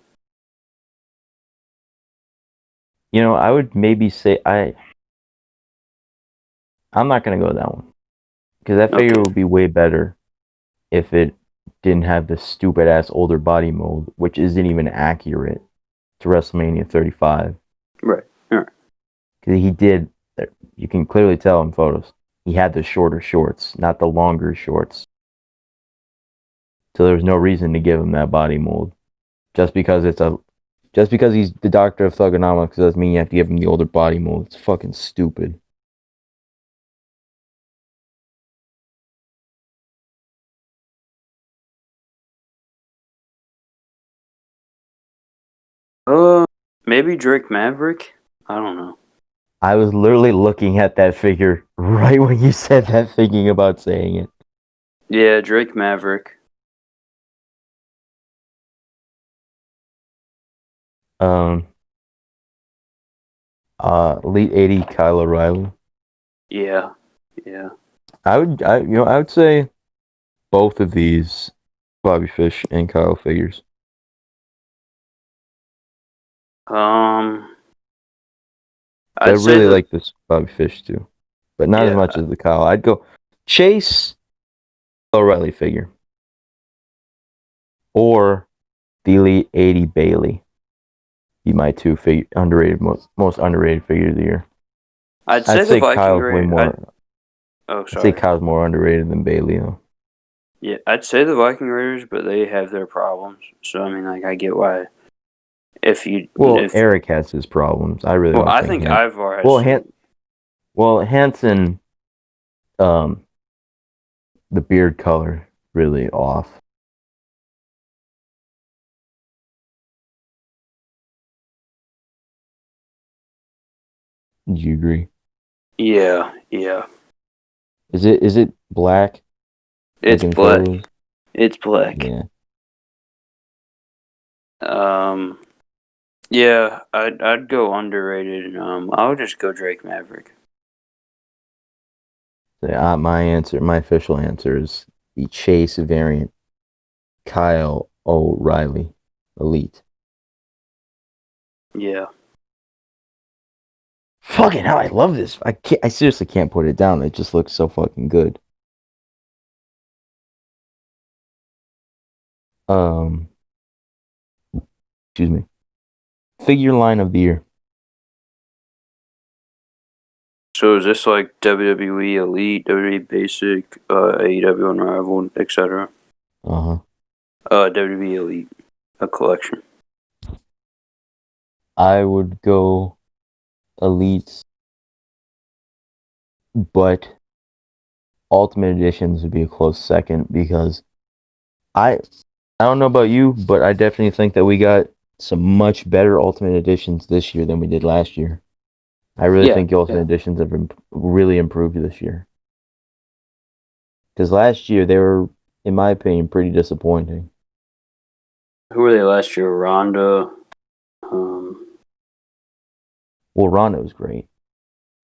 You know, I would maybe say I'm not gonna go with that one because that figure Okay. would be way better if it didn't have the stupid ass older body mold, which isn't even accurate to WrestleMania 35. Right. All right. Because he did, you can clearly tell in photos, he had the shorter shorts, not the longer shorts. So there was no reason to give him that body mold, just because it's a Just because he's the doctor of thugonomics doesn't mean you have to give him the older body mold. It's fucking stupid. Maybe Drake Maverick? I don't know. I was literally looking at that figure right when you said that, thinking about saying it. Yeah, Drake Maverick. Um, Elite 80 Kyle O'Reilly. Yeah. I would say both of these Bobby Fish and Kyle figures. I I'd say really the like this Bobby Fish too, but not as yeah. much as the Kyle. I'd go Chase O'Reilly figure or the Elite 80 Bailey. Be my two underrated most underrated figure of the year. I'd I'd say the say Viking Kyle's way Raiders. more. Oh, I'd say sorry. Kyle's more underrated than Bailey though. Yeah, I'd say the Viking Raiders, but they have their problems. So I mean, like, I get why. Well, If Eric has his problems. I really well, don't I think think Han. Ivar has Well, some. Hanson, um, the beard color really off. Do you agree? Yeah. Is it black like It's in the black. photos? It's black. Yeah. Um. Yeah, I'd go underrated. I'll just go Drake Maverick. My official answer is the Chase variant, Kyle O'Reilly, Elite. Yeah. Fucking hell, I love this. I seriously can't put it down. It just looks so fucking good. Um, excuse me. Figure line of the year. So is this like WWE Elite, WWE Basic, AEW Unrivaled, etc.? Uh-huh. WWE Elite, a collection. I would go Elite, but Ultimate Editions would be a close second because I I don't know about you, but I definitely think that we got some much better Ultimate Editions this year than we did last year. I really Yeah. think the Ultimate Editions have really improved this year. Because last year they were, in my opinion, pretty disappointing. Who were they last year? Ronda. Um, Well, Ronda was great,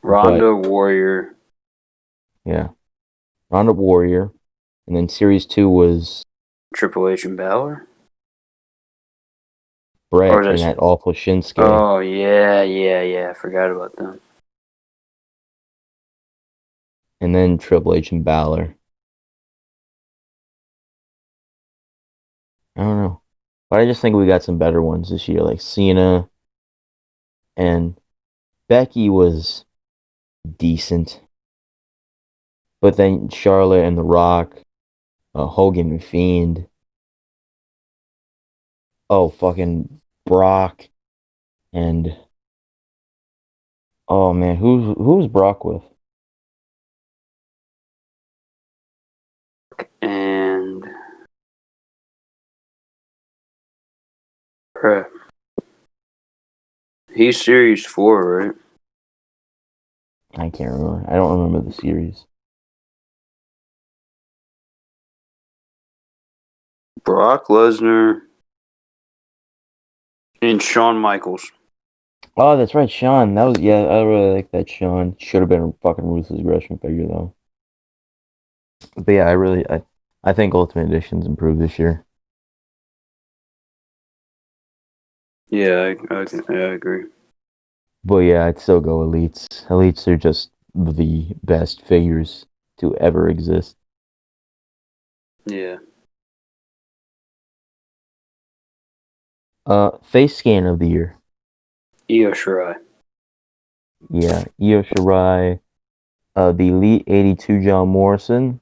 but Ronda Warrior. yeah, Ronda Warrior, and then Series 2 was Triple H and Balor. Or Brett and this? that awful Shinsuke, Oh yeah. I forgot about them. and then Triple H and Balor. I don't know. But I just think we got some better ones this year, like Cena and Becky was decent. But then Charlotte and The Rock, Hogan and Fiend. Oh, fucking Brock and oh man, who's Brock with? And crap. He's Series 4, right? I can't remember. I don't remember the series. Brock Lesnar and Shawn Michaels. Oh, that's right, Sean. That was yeah. I really like that Sean. Should have been a fucking ruthless aggression figure though. But yeah, I think Ultimate Edition's improved this year. Yeah, I agree. But yeah, I'd still go Elites. Elites are just the best figures to ever exist. Yeah. Face scan of the year. Io Shirai. Yeah, Io Shirai. The Elite 82 John Morrison.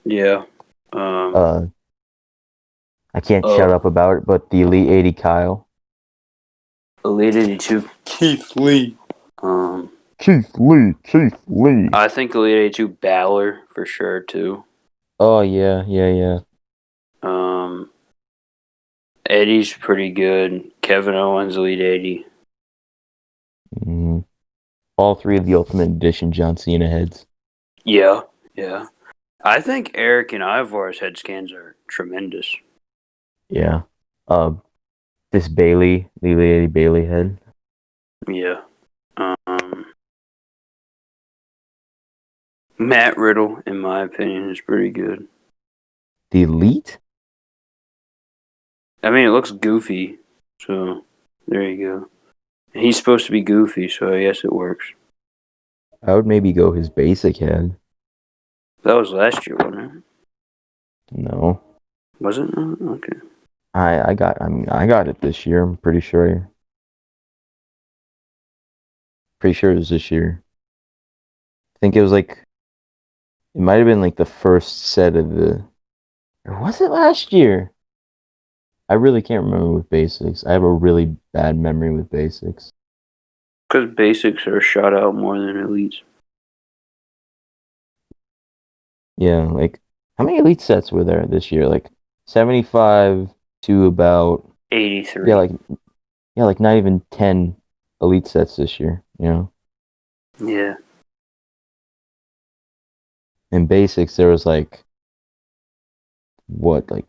Yeah. Uh, I can't shut Oh, up about it, but the Elite 80 Kyle. Elite 82, Keith Lee. Keith Lee. I think Elite 82 Balor for sure too. Oh yeah. Eddie's pretty good. Kevin Owens, Elite 80. Mm-hmm. All three of the Ultimate Edition John Cena heads. Yeah. I think Eric and Ivar's head scans are tremendous. Yeah. This Bailey, the Elite 80 Bailey head. Yeah. Matt Riddle, in my opinion, is pretty good. The Elite? I mean, it looks goofy, so there you go. And he's supposed to be goofy, so I guess it works. I would maybe go his basic head. That was last year, wasn't it? No. Was it? No? Okay. I got it this year, I'm pretty sure. Pretty sure it was this year. I think it was like it might have been like the first set of the or was it last year? I really can't remember with basics. I have a really bad memory with basics. Because basics are shot out more than elites. Yeah, like how many elite sets were there this year? Like 75 to about 83. like not even 10 elite sets this year, you know? Yeah. In basics there was like what, like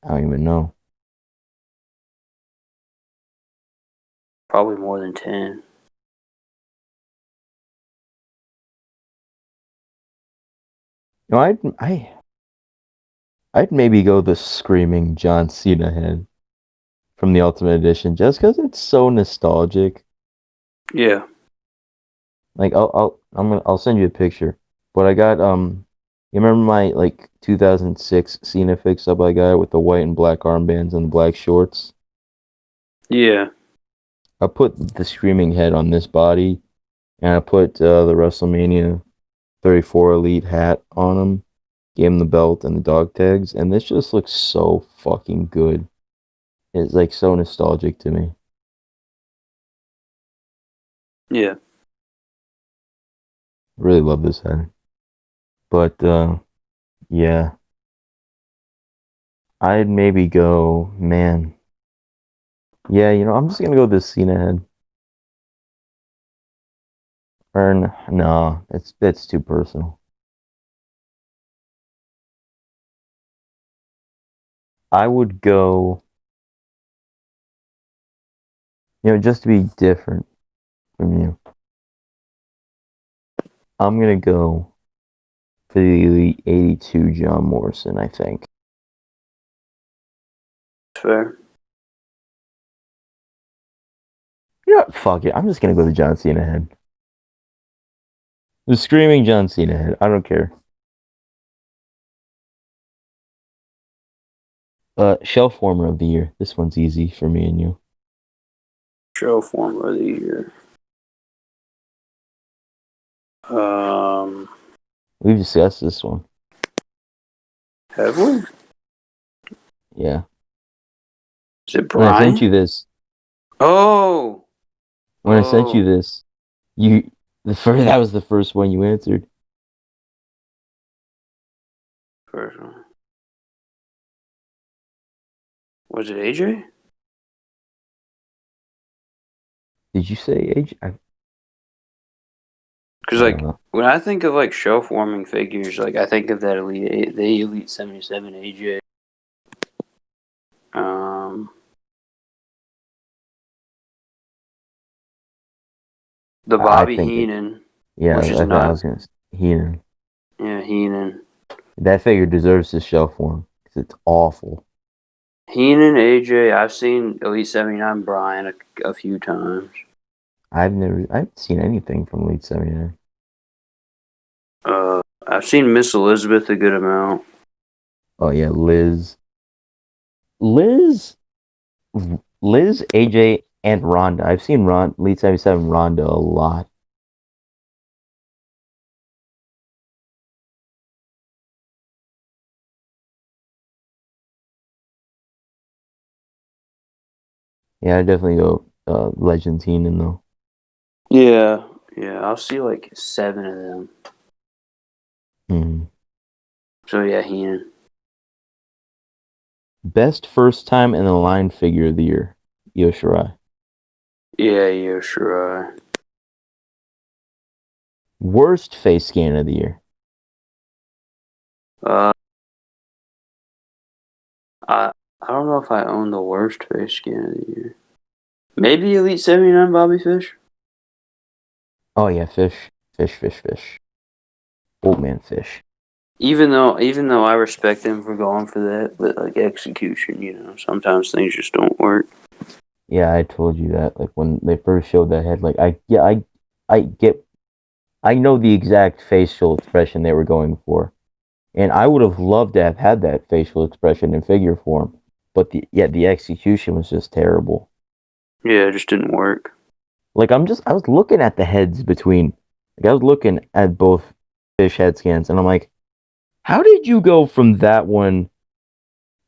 I don't even know. Probably more than 10. No, I'd maybe go the screaming John Cena head from the Ultimate Edition just because it's so nostalgic. Yeah. Like I'll send you a picture. But I got you remember my like 2006 Cena fix up I got with the white and black armbands and the black shorts? Yeah. I put the screaming head on this body and I put the WrestleMania 34 Elite hat on him. Gave him the belt and the dog tags, and this just looks so fucking good. It's like so nostalgic to me. Yeah. Really love this head. But yeah, I'd maybe go, man. Yeah, I'm just gonna go this Cena head. Or no, that's too personal. I would go, just to be different from you. I'm gonna go for the Elite 82 John Morrison, I think. Fair. You know what? Fuck it. I'm just gonna go the John Cena head. The screaming John Cena head. I don't care. Shelf warmer of the year. This one's easy for me and you. Show form of the year. We've discussed this one. Have we? Yeah. Is it When I sent you Brian? this, Oh. when I sent you this, that was the first one you answered. First one. Was it AJ? Did you say age? I Because don't like know. when I think of like shelf warming figures, like I think of that the Elite 77 AJ. Um, the I Bobby think it. Heenan, Yeah, which is I thought I not. was gonna. Heenan. Yeah, Heenan. That figure deserves this shelf form because it's awful. Heenan AJ. I've seen Elite 79 Brian a few times. I haven't seen anything from Elite 79. I've seen Miss Elizabeth a good amount. Oh yeah, Liz, Liz, AJ, and Ronda. I've seen Elite 77 Ronda a lot. Yeah, I definitely go Legend Heenan though. Yeah, yeah. I'll see like 7 of them. Hmm. So yeah, Heenan. Best first time in the line figure of the year, Io Shirai. Yeah, yeah, sure. Worst face scan of the year. Uh, I I don't know if I own the worst fish skin of the year. Maybe Elite 79 Bobby Fish. Oh yeah, fish. Old man fish. Even though I respect them for going for that, but like execution, sometimes things just don't work. Yeah, I told you that. Like when they first showed that head, like I get, I know the exact facial expression they were going for, and I would have loved to have had that facial expression in figure form, but the execution was just terrible. Yeah, it just didn't work. Like I was looking at the heads between, like I was looking at both fish head scans, and I'm like, how did you go from that one?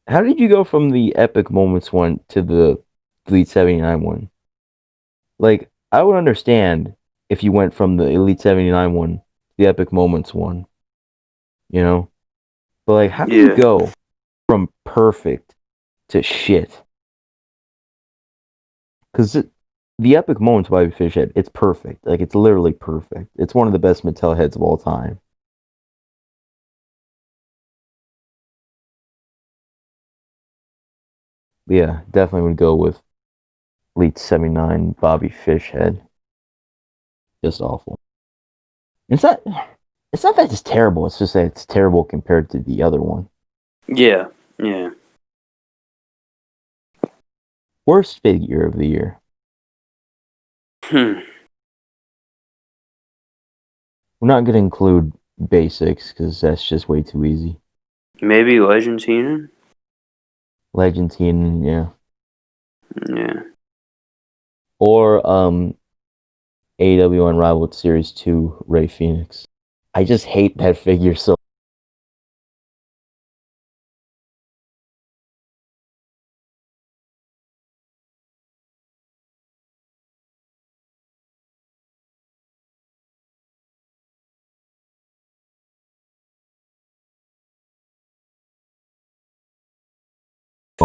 How did you go from the Epic Moments one to the Elite 79 one? Like, I would understand if you went from the Elite 79 one to the Epic Moments one, you know? But, like, how do you Yeah, go from perfect to shit? Because the Epic Moments by Fishhead, it's perfect. Like, it's literally perfect. It's one of the best Mattel heads of all time. But yeah, definitely would go with Elite 79 Bobby Fish head. Just awful. It's not. It's not that it's terrible. It's just that it's terrible compared to the other one. yeah, yeah. Worst figure of the year. Hmm. We're not going to include basics because that's just way too easy. Maybe Legends Heenan. Legend Team, yeah. Yeah, Or AEW Unrivaled Series 2 Ray Phoenix. I just hate that figure so.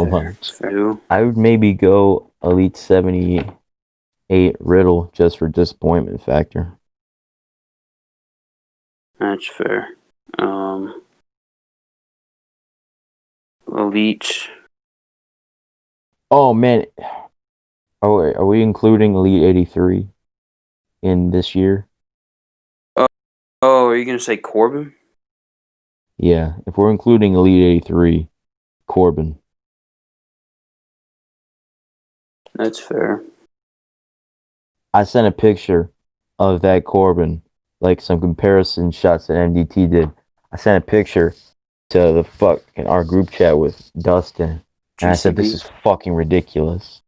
fair, Much. fair. I would maybe go Elite 78 Riddle just for disappointment factor. That's fair. Elite. Oh man, are we including Elite 83 in this year? Oh, oh, are you gonna say Corbin? Yeah, if we're including Elite 83, Corbin. That's fair. I sent a picture of that Corbin, like some comparison shots that MDT did. I sent a picture to the fucking our group chat with Dustin, and I said, "This GCB. is fucking ridiculous."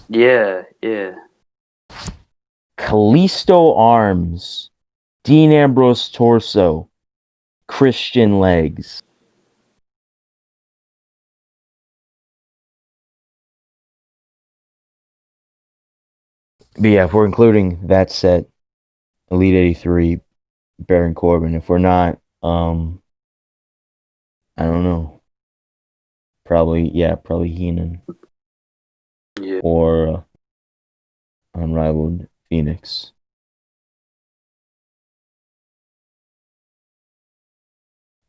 Yeah, yeah. Kalisto arms, Dean Ambrose torso, Christian legs. But yeah, if we're including that set, Elite 83, Baron Corbin. If we're not, I don't know. Probably Heenan Yeah. or Unrivaled Phoenix.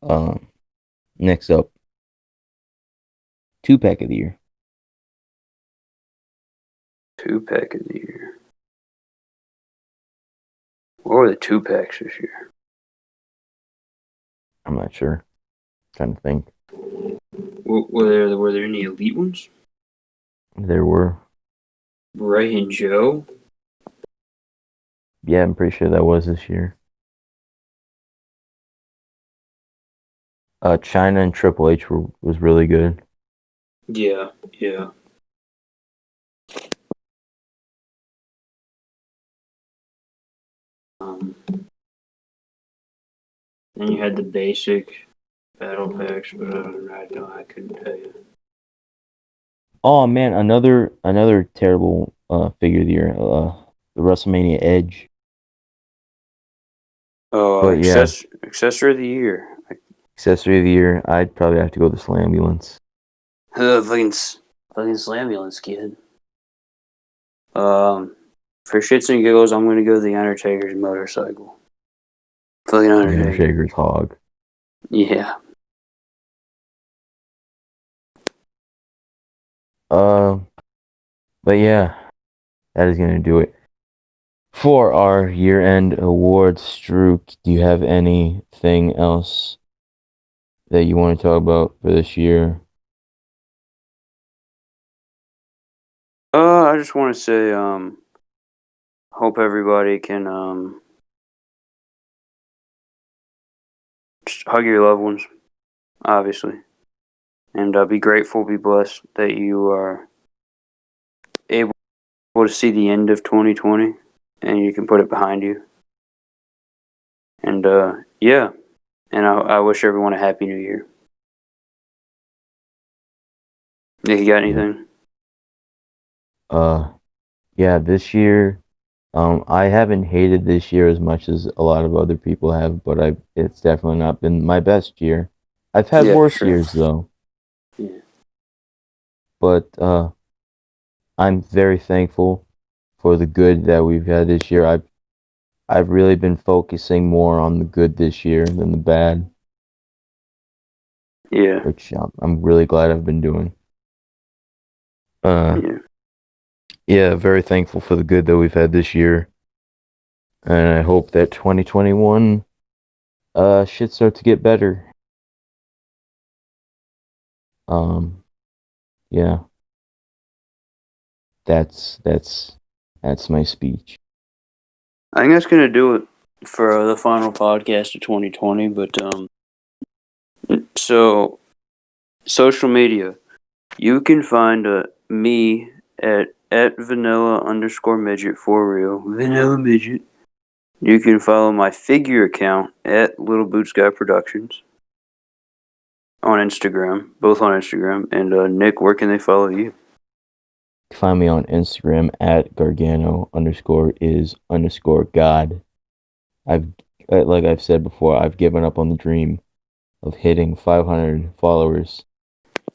Um, Next up, 2-pack of the year. 2-pack of the year. What were the 2-packs this year? I'm not sure. Trying to think. Were there any elite ones? There were. Bray and Joe? Yeah, I'm pretty sure that was this year. China and Triple H was really good. Yeah, yeah. Um, then you had the basic battle packs, but I couldn't tell you. Oh man, another terrible figure of the year, the WrestleMania Edge. Oh, But yeah, accessory of the year. accessory of the year, I'd probably have to go with the Slambulance. Fucking Slambulance, kid. For shits and giggles, I'm gonna go the Undertaker's motorcycle. Fucking The Undertaker. Undertaker's hog. Yeah. But yeah, that is gonna do it for our year-end awards. Strook, do you have anything else that you want to talk about for this year? I just want to say, hope everybody can, just hug your loved ones, obviously. And be grateful, be blessed that you are able to see the end of 2020 and you can put it behind you. And, yeah. And I wish everyone a happy new year. Nick, you got anything? Yeah, this year, I haven't hated this year as much as a lot of other people have, but it's definitely not been my best year. I've had Yeah, for worse sure. years though. Yeah. But I'm very thankful for the good that we've had this year. I've really been focusing more on the good this year than the bad, Yeah. which I'm really glad I've been doing. Yeah. Yeah, very thankful for the good that we've had this year, and I hope that 2021 should start to get better. Yeah, that's my speech. I think that's gonna do it for the final podcast of 2020. But so social media, you can find me at vanilla_midget for real, vanilla midget. You can follow my figure account at Little Boots Guy Productions on Instagram, both on Instagram. And Nick, where can they follow you? Find me on Instagram at Gargano_is_God. Like I've said before, I've given up on the dream of hitting 500 followers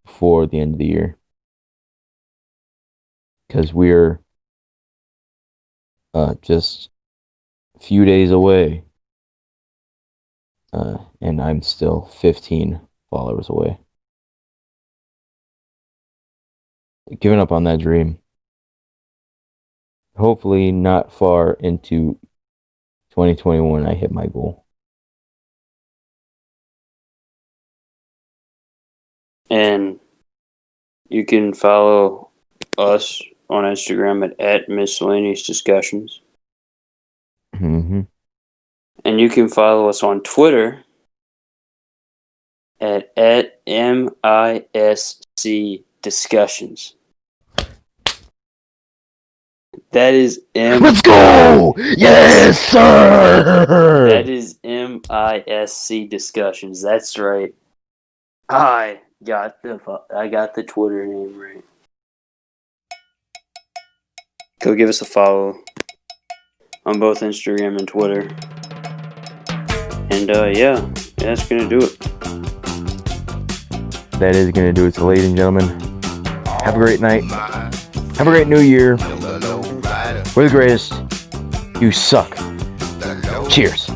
before the end of the year, because we're just a few days away, and I'm still 15 followers away. Giving up on that dream. Hopefully, not far into 2021, I hit my goal. And you can follow us on Instagram at Miscellaneous Discussions. Mm-hmm. And you can follow us on Twitter at MISC Discussions. That is Let's go! Yes, sir! That is MISC Discussions. That's right. I got the Twitter name right. Go give us a follow on both Instagram and Twitter. And yeah, that's gonna do it. That is gonna do it. So, ladies and gentlemen, have a great night. Have a great new year. We're the greatest. You suck. Cheers.